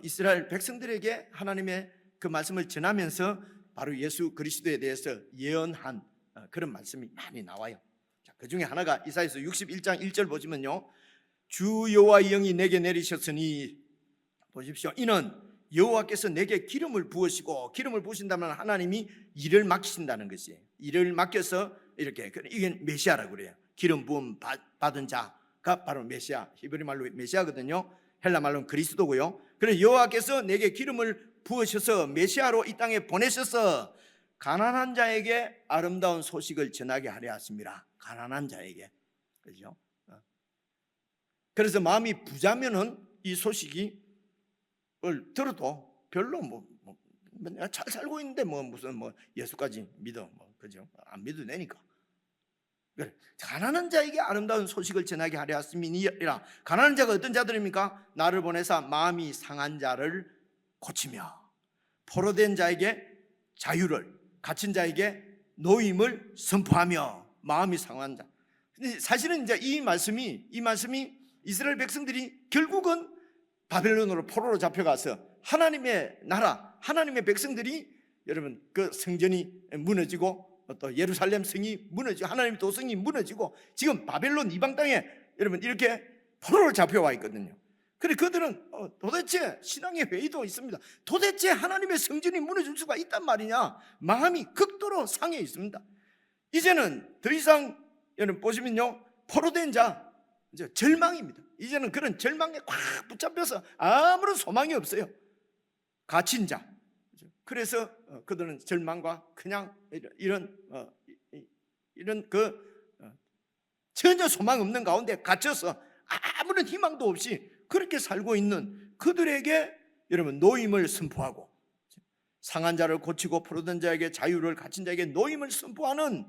이스라엘 백성들에게 하나님의 그 말씀을 전하면서 바로 예수 그리스도에 대해서 예언한 그런 말씀이 많이 나와요. 자, 그 중에 하나가 이사야서 61장 1절 보시면요, 주 여호와의 영이 내게 내리셨으니, 보십시오, 이는 여호와께서 내게 기름을 부으시고, 기름을 부으신다면 하나님이 일을 맡기신다는 것이에요. 일을 맡겨서 이렇게, 이게 메시아라고 그래요. 기름 부음 받은 자가 바로 메시아, 히브리 말로 메시아거든요. 헬라 말로는 그리스도고요. 그래서 여호와께서 내게 기름을 부으셔서 메시아로 이 땅에 보내셔서 가난한 자에게 아름다운 소식을 전하게 하려 하십니다. 가난한 자에게, 그렇죠? 그래서 마음이 부자면은 이 소식이 들어도 별로 잘 살고 있는데 무슨 예수까지 믿어, 그죠? 안 믿어도 되니까. 그래, 가난한 자에게 아름다운 소식을 전하게 하려 하심이니라. 가난한 자가 어떤 자들입니까? 나를 보내사 마음이 상한 자를 고치며, 포로된 자에게 자유를, 갇힌 자에게 노임을 선포하며. 마음이 상한 자. 근데 사실은 이제 이 말씀이 이스라엘 백성들이 결국은 바벨론으로 포로로 잡혀가서 하나님의 나라, 하나님의 백성들이, 여러분, 그 성전이 무너지고 또 예루살렘 성이 무너지고 하나님의 도성이 무너지고 지금 바벨론 이방 땅에 여러분 이렇게 포로로 잡혀와 있거든요. 그래, 그들은 도대체 신앙의 회의도 있습니다. 도대체 하나님의 성전이 무너질 수가 있단 말이냐, 마음이 극도로 상해 있습니다. 이제는 더 이상 여러분 보시면요, 포로된 자 이제 절망입니다. 이제는 그런 절망에 꽉 붙잡혀서 아무런 소망이 없어요. 갇힌 자. 그래서 그들은 절망과 그냥 이런 전혀 소망 없는 가운데 갇혀서 아무런 희망도 없이 그렇게 살고 있는 그들에게 여러분 노임을 선포하고, 상한 자를 고치고 포로된 자에게 자유를, 갇힌 자에게 노임을 선포하는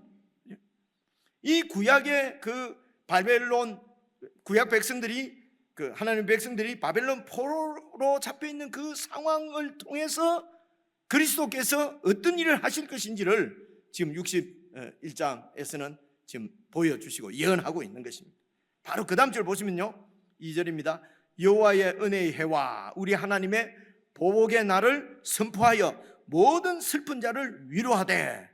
이 구약의 그 바벨론 구약 백성들이, 그 하나님의 백성들이 바벨론 포로로 잡혀 있는 그 상황을 통해서 그리스도께서 어떤 일을 하실 것인지를 지금 61장에서는 지금 보여주시고 예언하고 있는 것입니다. 바로 그 다음 절 보시면요, 2절입니다. 여호와의 은혜의 해와 우리 하나님의 보복의 날을 선포하여 모든 슬픈 자를 위로하되,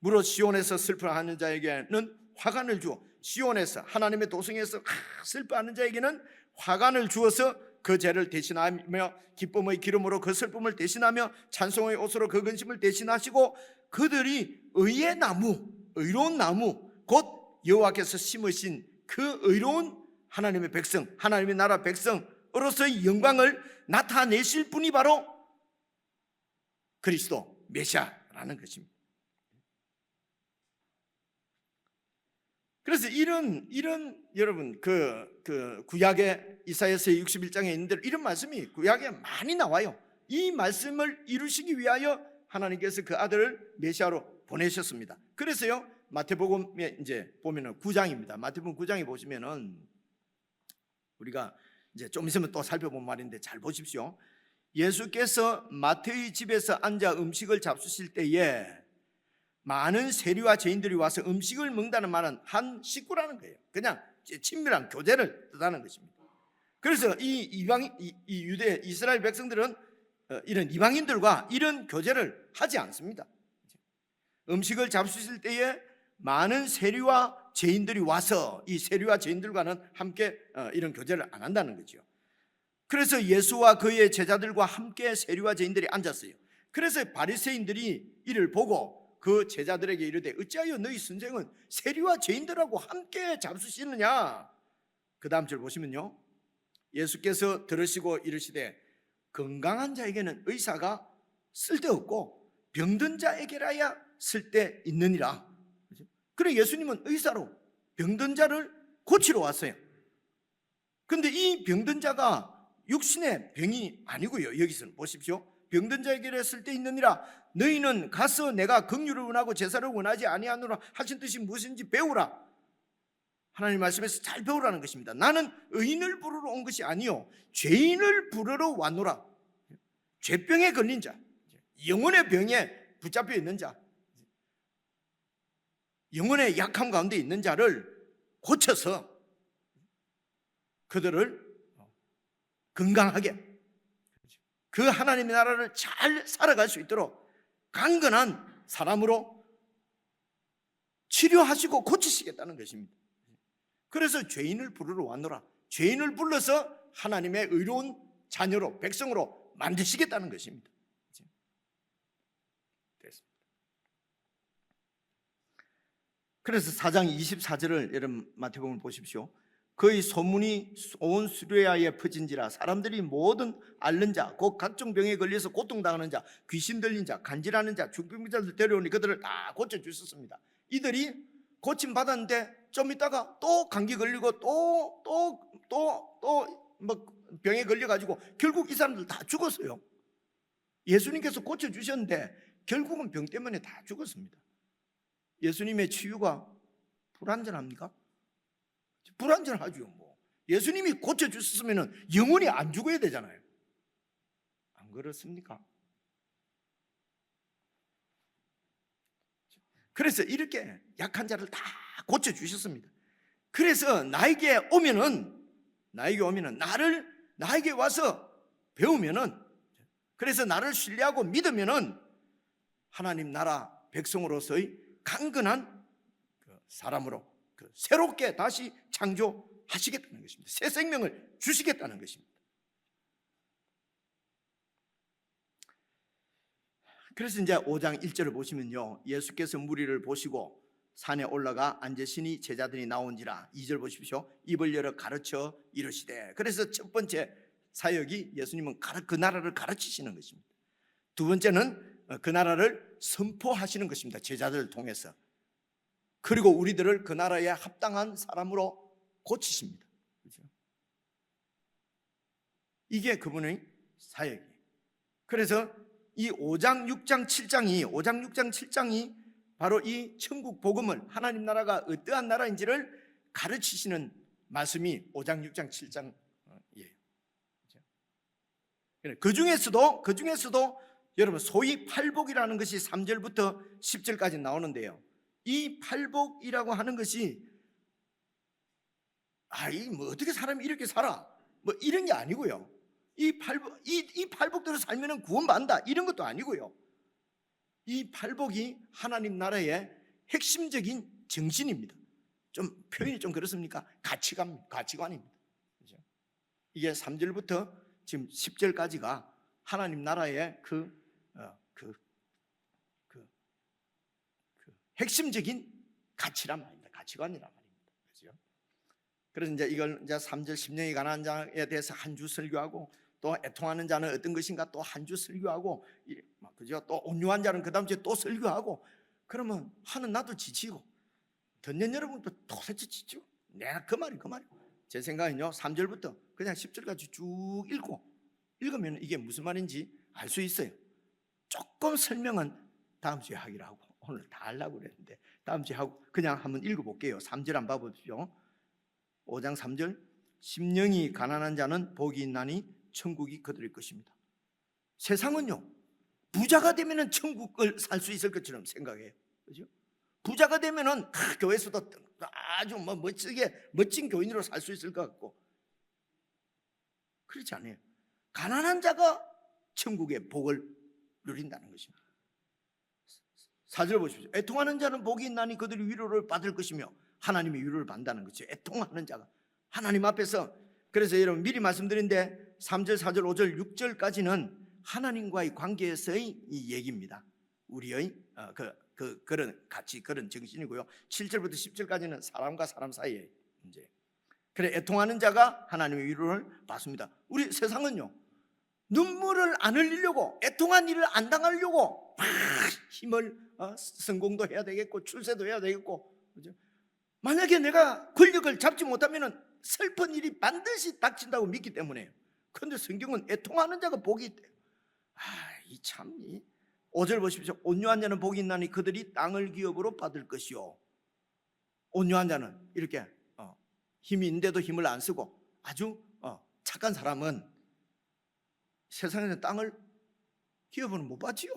무릇 시온에서 슬퍼하는 자에게는 화관을 주어, 시온에서 하나님의 도성에서 슬퍼하는 자에게는 화관을 주어서 그 죄를 대신하며 기쁨의 기름으로 그 슬픔을 대신하며 찬송의 옷으로 그 근심을 대신하시고, 그들이 의의 나무, 의로운 나무, 곧 여호와께서 심으신 그 의로운 하나님의 백성, 하나님의 나라 백성으로서의 영광을 나타내실 분이 바로 그리스도 메시아라는 것입니다. 그래서 이런 여러분 그 구약의 이사야서의 61장에 있는 대로 이런 말씀이 구약에 많이 나와요. 이 말씀을 이루시기 위하여 하나님께서 그 아들을 메시아로 보내셨습니다. 그래서요, 마태복음에 이제 보면은 9장입니다. 마태복음 9장에 보시면은 우리가 이제 좀 있으면 또 살펴본 말인데 잘 보십시오. 예수께서 마태의 집에서 앉아 음식을 잡수실 때에 많은 세리와 죄인들이 와서 음식을 먹는다는 말은 한 식구라는 거예요. 그냥 친밀한 교제를 뜻하는 것입니다. 그래서 이 유대 이스라엘 백성들은 이런 이방인들과 이런 교제를 하지 않습니다. 음식을 잡수실 때에 많은 세리와 죄인들이 와서 이 세리와 죄인들과는 함께 이런 교제를 안 한다는 거죠. 그래서 예수와 그의 제자들과 함께 세리와 죄인들이 앉았어요. 그래서 바리새인들이 이를 보고 그 제자들에게 이르되 어찌하여 너희 선생은 세리와 죄인들하고 함께 잡수시느냐. 그 다음 절 보시면요, 예수께서 들으시고 이르시되 건강한 자에게는 의사가 쓸데없고 병든 자에게라야 쓸데있느니라. 그래 예수님은 의사로 병든 자를 고치러 왔어요. 그런데 이 병든 자가 육신의 병이 아니고요. 여기서는 보십시오. 병든 자에게 쓸데있느니라. 너희는 가서 내가 긍휼을 원하고 제사를 원하지 아니하노라 하신 뜻이 무엇인지 배우라. 하나님 말씀에서 잘 배우라는 것입니다. 나는 의인을 부르러 온 것이 아니요 죄인을 부르러 왔노라. 죄병에 걸린 자, 영혼의 병에 붙잡혀 있는 자, 영혼의 약함 가운데 있는 자를 고쳐서 그들을 건강하게 그 하나님의 나라를 잘 살아갈 수 있도록 강건한 사람으로 치료하시고 고치시겠다는 것입니다. 그래서 죄인을 부르러 왔노라. 죄인을 불러서 하나님의 의로운 자녀로 백성으로 만드시겠다는 것입니다. 그래서 4장 24절을 여러분 마태복음을 보십시오. 그의 소문이 온 수레아에 퍼진지라 사람들이 모든 앓는 자, 곧 각종 병에 걸려서 고통당하는 자, 귀신 들린 자, 간질하는 자, 중풍자들 데려오니 그들을 다 고쳐주셨습니다. 이들이 고침받았는데 좀 있다가 또 감기 걸리고 또 병에 걸려가지고 결국 이 사람들 다 죽었어요. 예수님께서 고쳐주셨는데 결국은 병 때문에 다 죽었습니다. 예수님의 치유가 불완전합니까? 불완전하죠. 뭐 예수님이 고쳐주셨으면 영원히 안 죽어야 되잖아요. 안 그렇습니까? 그래서 이렇게 약한 자를 다 고쳐주셨습니다. 그래서 나에게 오면은 나에게 와서 배우면은, 그래서 나를 신뢰하고 믿으면은 하나님 나라 백성으로서의 강건한 사람으로 새롭게 다시 창조하시겠다는 것입니다. 새 생명을 주시겠다는 것입니다. 그래서 이제 5장 1절을 보시면요, 예수께서 무리를 보시고 산에 올라가 앉으시니 제자들이 나온지라. 2절 보십시오. 입을 열어 가르쳐 이르시되. 그래서 첫 번째 사역이 예수님은 그 나라를 가르치시는 것입니다. 두 번째는 그 나라를 선포하시는 것입니다. 제자들을 통해서. 그리고 우리들을 그 나라에 합당한 사람으로 고치십니다. 그렇죠? 이게 그분의 사역이에요. 그래서 이 5장, 6장, 7장이 바로 이 천국 복음을, 하나님 나라가 어떠한 나라인지를 가르치시는 말씀이 5장, 6장, 7장이에요. 그 중에서도 여러분 소위 팔복이라는 것이 3절부터 10절까지 나오는데요. 이 팔복이라고 하는 것이 뭐 어떻게 사람이 이렇게 살아? 뭐 이런 게 아니고요. 이 팔복대로 살면은 구원받는다 이런 것도 아니고요. 이 팔복이 하나님 나라의 핵심적인 정신입니다. 좀 표현이 좀 그렇습니까? 가치관입니다. 그렇죠? 이게 3절부터 지금 10절까지가 하나님 나라의 그 핵심적인 가치란 말입니다. 가치관이란 말입니다. 그렇죠? 그래서 이제 이걸 이제 3절 심령이 가난한 자에 대해서 한 주 설교하고, 또 애통하는 자는 어떤 것인가 또 한 주 설교하고, 그죠? 또 온유한 자는 그 다음 주에 또 설교하고, 그러면 하는 나도 지치고 듣는 여러분도 도대체 지치고. 내가 그 말이 제 생각은요, 3절부터 그냥 10절까지 쭉 읽으면 이게 무슨 말인지 알 수 있어요. 조금 설명은 다음 주에 하기로 하고, 오늘 다 하려고 그랬는데 다음 주에 하고 그냥 한번 읽어볼게요. 3절 한번 봐보십시오. 5장 3절. 심령이 가난한 자는 복이 있나니 천국이 그들의 것입니다. 세상은요, 부자가 되면은 천국을 살 수 있을 것처럼 생각해요. 그렇죠? 부자가 되면은 교회에서도 아주 멋진 교인으로 살 수 있을 것 같고, 그렇지 않아요. 가난한 자가 천국의 복을 누린다는 것입니다. 4절 보십시오. 애통하는 자는 복이 있나니 그들이 위로를 받을 것이며 하나님이 위로를 받는다는 거죠. 애통하는 자가 하나님 앞에서. 그래서 여러분 미리 말씀드린데 3절, 4절, 5절, 6절까지는 하나님과의 관계에서의 이 얘기입니다. 우리의 그런 가치, 그런 정신이고요. 7절부터 10절까지는 사람과 사람 사이의 문제. 그래, 애통하는 자가 하나님의 위로를 받습니다. 우리 세상은요, 눈물을 안 흘리려고, 애통한 일을 안 당하려고 막 힘을 성공도 해야 되겠고 출세도 해야 되겠고, 그죠? 만약에 내가 권력을 잡지 못하면 슬픈 일이 반드시 닥친다고 믿기 때문에요. 그런데 성경은 애통하는 자가 복이 있대요. 이 참, 5절 보십시오. 온유한 자는 복이 있나니 그들이 땅을 기업으로 받을 것이요. 온유한 자는 이렇게 힘이 있는데도 힘을 안 쓰고 아주 착한 사람은 세상에서 땅을 기업으로 못 받지요.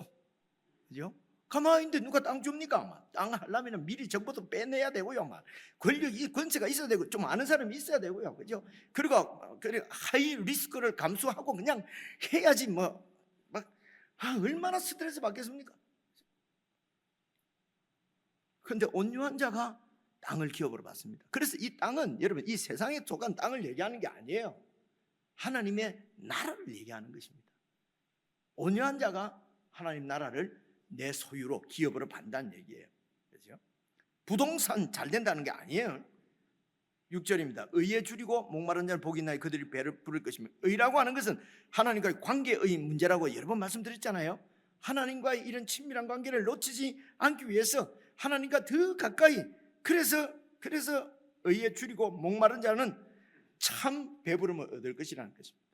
그죠? 가만히 있는데 누가 땅 줍니까? 땅 하려면 미리 정보도 빼내야 되고요. 권력이, 권세가 있어야 되고 좀 아는 사람이 있어야 되고요. 그죠? 그리고 하이 리스크를 감수하고 그냥 해야지 얼마나 스트레스 받겠습니까? 그런데 온유한 자가 땅을 기업으로 받습니다. 그래서 이 땅은 여러분 이 세상에 속한 땅을 얘기하는 게 아니에요. 하나님의 나라를 얘기하는 것입니다. 온유한 자가 하나님 나라를 내 소유로 기업으로 받는다는 얘기예요. 그렇죠? 부동산 잘 된다는 게 아니에요. 6절입니다. 의에 줄이고 목마른 자는 복이 있나니 그들이 배를 부를 것이며, 의라고 하는 것은 하나님과의 관계의 문제라고 여러 번 말씀드렸잖아요. 하나님과의 이런 친밀한 관계를 놓치지 않기 위해서 하나님과 더 가까이, 그래서 의에 줄이고 목마른 자는 참 배부름을 얻을 것이라는 것입니다.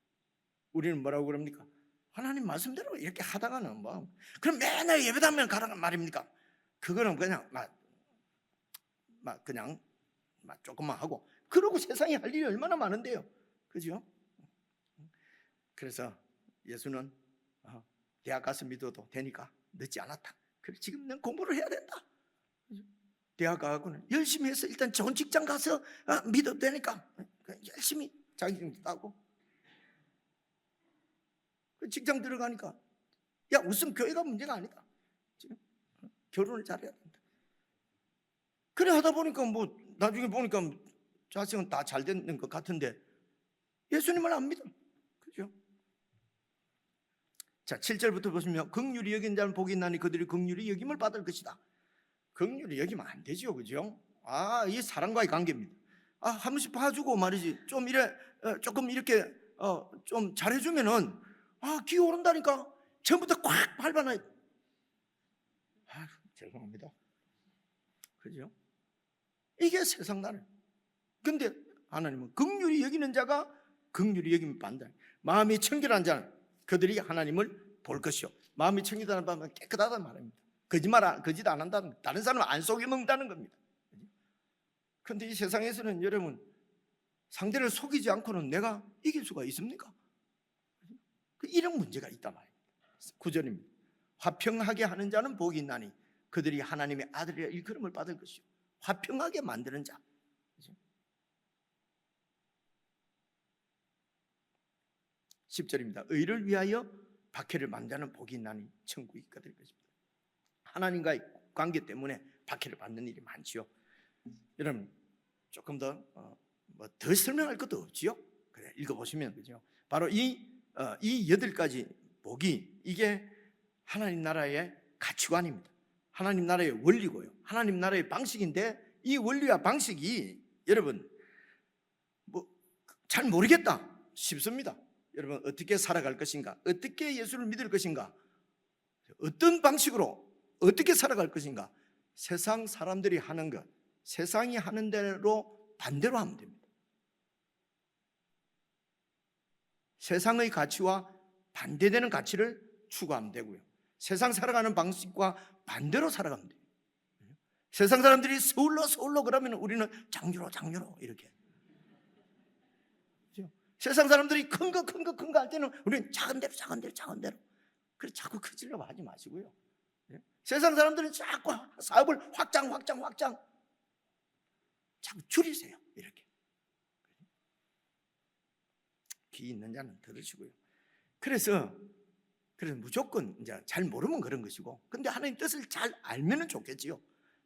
우리는 뭐라고 그럽니까? 하나님 말씀대로 이렇게 하다가는 그럼 맨날 예배당면 가라는 말입니까? 그거는 그냥 그냥 조금만 하고, 그러고 세상에 할 일이 얼마나 많은데요. 그죠? 그래서 예수는 대학 가서 믿어도 되니까 늦지 않았다. 그래, 지금 난 공부를 해야 된다. 대학 가고는 열심히 해서 일단 좋은 직장 가서 믿어도 되니까 열심히 자격증 따고, 직장 들어가니까 무슨 교회가 문제가 아니다. 결혼을 잘해야 된다. 그래 하다 보니까 나중에 보니까 자식은 다 잘 되는 것 같은데 예수님을 안 믿어. 그죠? 자, 7절부터 보시면 긍휼히 여긴 자는 복이 있나니 그들이 긍휼히 여김을 받을 것이다. 긍휼히 여기면 안 되죠. 그죠? 이 사랑과의 관계입니다. 한 번씩 봐주고 말이지. 조금 이렇게 좀 잘해주면은 기어오른다니까. 처음부터 꽉 밟아놔야. 죄송합니다. 그죠? 이게 세상 나라. 근데 하나님은 긍휼히 여기는 자가 긍휼히 여기면 받는다. 마음이 청결한 자는 그들이 하나님을 볼 것이요. 마음이 청결하다는 말은 깨끗하다는 말입니다. 거짓 안 한다는, 다른 사람을 안 속여먹는다는 겁니다. 그런데 이 세상에서는 여러분 상대를 속이지 않고는 내가 이길 수가 있습니까? 이런 문제가 있단 말입니다. 9절입니다. 화평하게 하는 자는 복이 있나니 그들이 하나님의 아들이라 일컬음을 받을 것이요. 화평하게 만드는 자. 10절입니다. 의를 위하여 박해를 만드는 복이 있나니 천국이 있거든 것입니다. 하나님과의 관계 때문에 박해를 받는 일이 많지요. 여러분 조금 더 설명할 것도 없지요. 그래, 읽어보시면 그죠. 바로 이 8가지 복이, 이게 하나님 나라의 가치관입니다. 하나님 나라의 원리고요. 하나님 나라의 방식인데, 이 원리와 방식이 여러분 잘 모르겠다 싶습니다. 여러분 어떻게 살아갈 것인가, 어떻게 예수를 믿을 것인가, 어떤 방식으로 어떻게 살아갈 것인가. 세상 사람들이 하는 것, 세상이 하는 대로 반대로 하면 됩니다. 세상의 가치와 반대되는 가치를 추구하면 되고요. 세상 살아가는 방식과 반대로 살아가면 돼요. 세상 사람들이 서울로 그러면 우리는 장유로 이렇게. 그렇죠? 세상 사람들이 큰 거 할 때는 우리는 작은 대로. 그래 자꾸 커지려고 하지 마시고요. 세상 사람들은 자꾸 사업을 확장 자꾸 줄이세요. 이렇게. 귀 있는 자는 들으시고요. 그래서 무조건 이제 잘 모르면 그런 것이고, 근데 하나님 뜻을 잘 알면은 좋겠지요.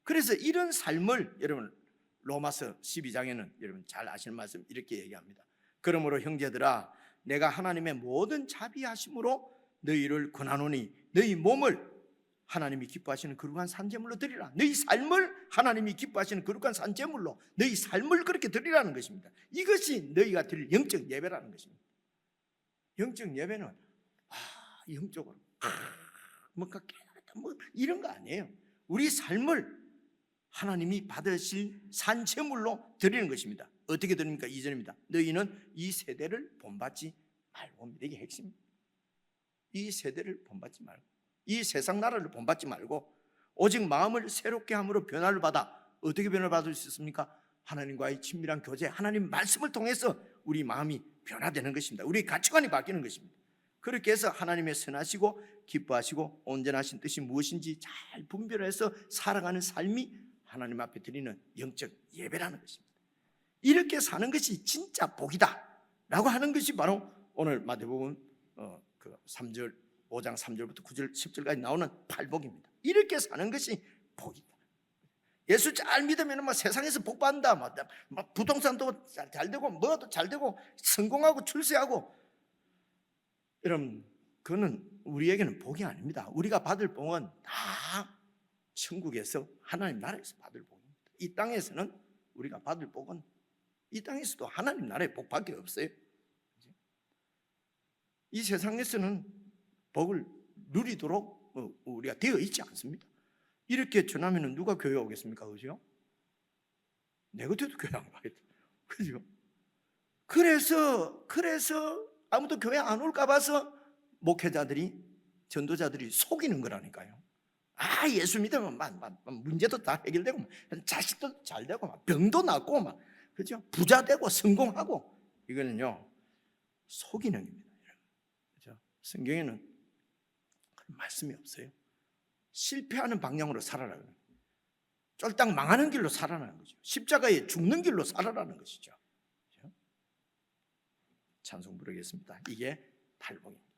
그래서 이런 삶을 여러분 로마서 12장에는 여러분 잘 아시는 말씀 이렇게 얘기합니다. 그러므로 형제들아, 내가 하나님의 모든 자비하심으로 너희를 권하노니 너희 몸을 하나님이 기뻐하시는 거룩한 산제물로 드리라. 너희 삶을 하나님이 기뻐하시는 거룩한 산제물로 너희 삶을 그렇게 드리라는 것입니다. 이것이 너희가 드릴 영적 예배라는 것입니다. 영적 예배는 영적으로 뭔가 뭐 이런 거 아니에요. 우리 삶을 하나님이 받으실 산제물로 드리는 것입니다. 어떻게 드립니까? 2절입니다. 너희는 이 세대를 본받지 말고, 이게 핵심입니다. 이 세대를 본받지 말고, 이 세상 나라를 본받지 말고, 오직 마음을 새롭게 함으로 변화를 받아. 어떻게 변화를 받을 수 있습니까? 하나님과의 친밀한 교제, 하나님 말씀을 통해서 우리 마음이 변화되는 것입니다. 우리 가치관이 바뀌는 것입니다. 그렇게 해서 하나님의 선하시고 기뻐하시고 온전하신 뜻이 무엇인지 잘 분별해서 살아가는 삶이 하나님 앞에 드리는 영적 예배라는 것입니다. 이렇게 사는 것이 진짜 복이다 라고 하는 것이 바로 오늘 마태복음 5장 3절부터 9절 10절까지 나오는 팔복입니다. 이렇게 사는 것이 복이다. 예수 잘 믿으면 뭐 세상에서 복 받는다, 막 부동산도 잘 되고 뭐도 잘 되고 성공하고 출세하고, 여러분 그거는 우리에게는 복이 아닙니다. 우리가 받을 복은 다 천국에서 하나님 나라에서 받을 복입니다. 이 땅에서는 우리가 받을 복은 이 땅에서도 하나님 나라의 복밖에 없어요. 이 세상에서는 복을 누리도록 우리가 되어 있지 않습니다. 이렇게 전하면 누가 교회 오겠습니까? 그죠? 내 것도 교회 안 가겠다. 그죠? 그래서 아무도 교회 안 올까 봐서 목회자들이, 전도자들이 속이는 거라니까요. 예수 믿으면 문제도 다 해결되고, 자식도 잘 되고, 병도 낫고, 그죠? 부자 되고, 성공하고, 이거는요, 속이는 겁니다. 그죠? 성경에는 그런 말씀이 없어요. 실패하는 방향으로 살아라는 거예요. 쫄딱 망하는 길로 살아라는 거죠. 십자가에 죽는 길로 살아라는 것이죠. 그죠? 찬송 부르겠습니다. 이게 팔복입니다.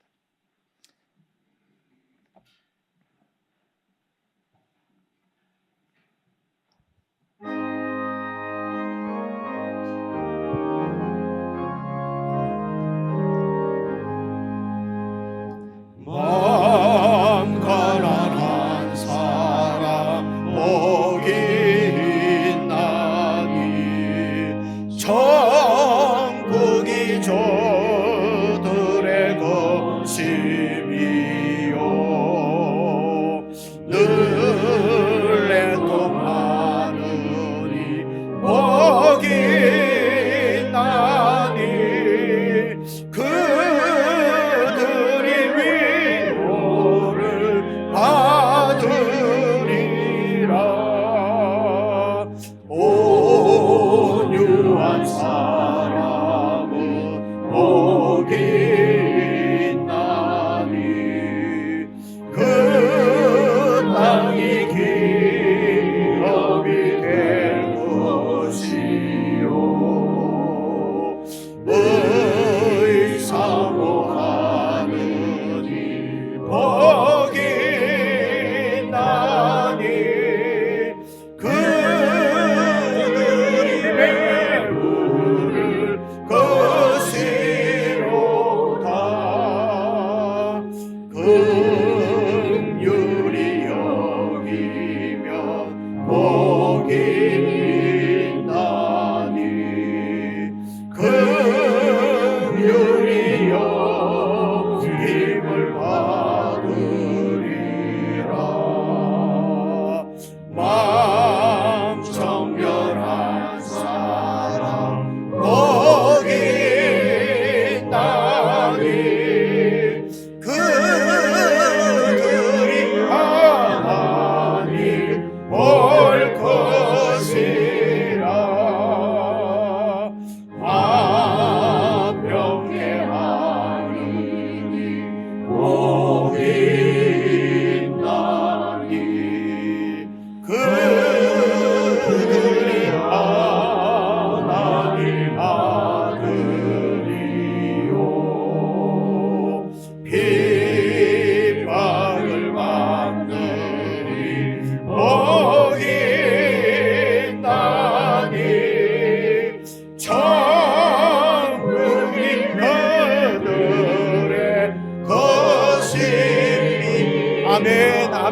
마음 가난한 사람 복이 있나니 천국이 저들의 것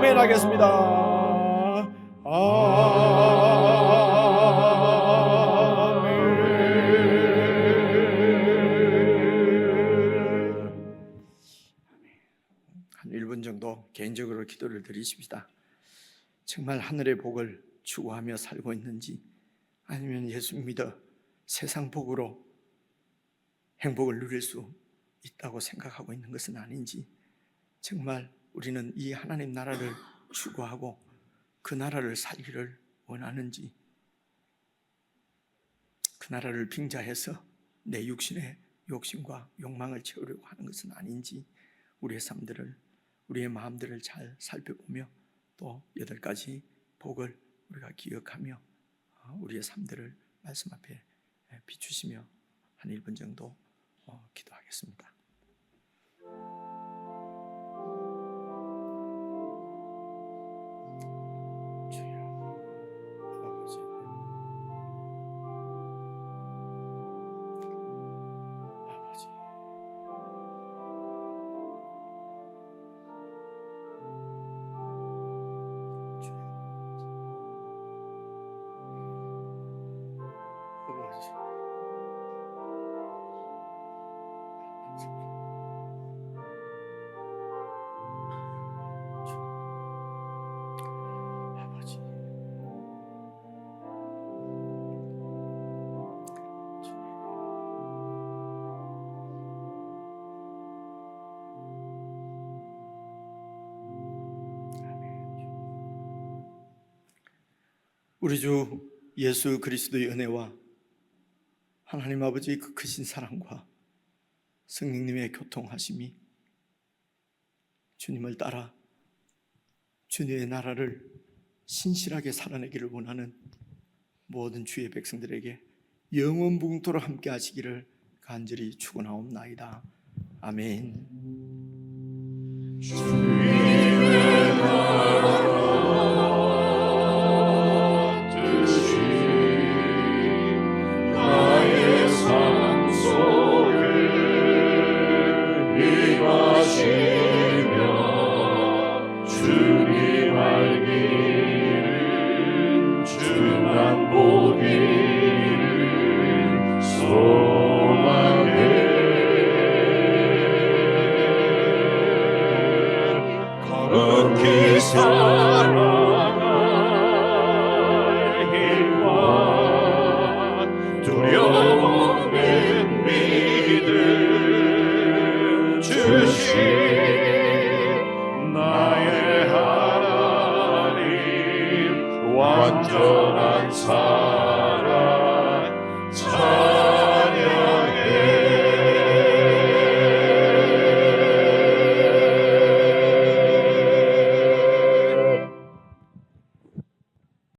아멘 하겠습니다. 한 1분 정도 개인적으로 기도를 드리십시다. 정말 하늘의 복을 추구하며 살고 있는지, 아니면 예수 믿어 세상 복으로 행복을 누릴 수 있다고 생각하고 있는 것은 아닌지, 정말 우리는 이 하나님 나라를 추구하고 그 나라를 살기를 원하는지, 그 나라를 빙자해서 내 육신의 욕심과 욕망을 채우려고 하는 것은 아닌지, 우리의 삶들을, 우리의 마음들을 잘 살펴보며 또 8가지 복을 우리가 기억하며 우리의 삶들을 말씀 앞에 비추시며 한 1분 정도 기도하겠습니다. 우리 주 예수 그리스도의 은혜와 하나님 아버지의 그 크신 사랑과 성령님의 교통하심이 주님을 따라 주님의 나라를 신실하게 살아내기를 원하는 모든 주의 백성들에게 영원붕토록 함께 하시기를 간절히 축원하옵나이다. 아멘. 살아갈 힘과 두려움은 믿음 주신 나의 하나님 완전한 사랑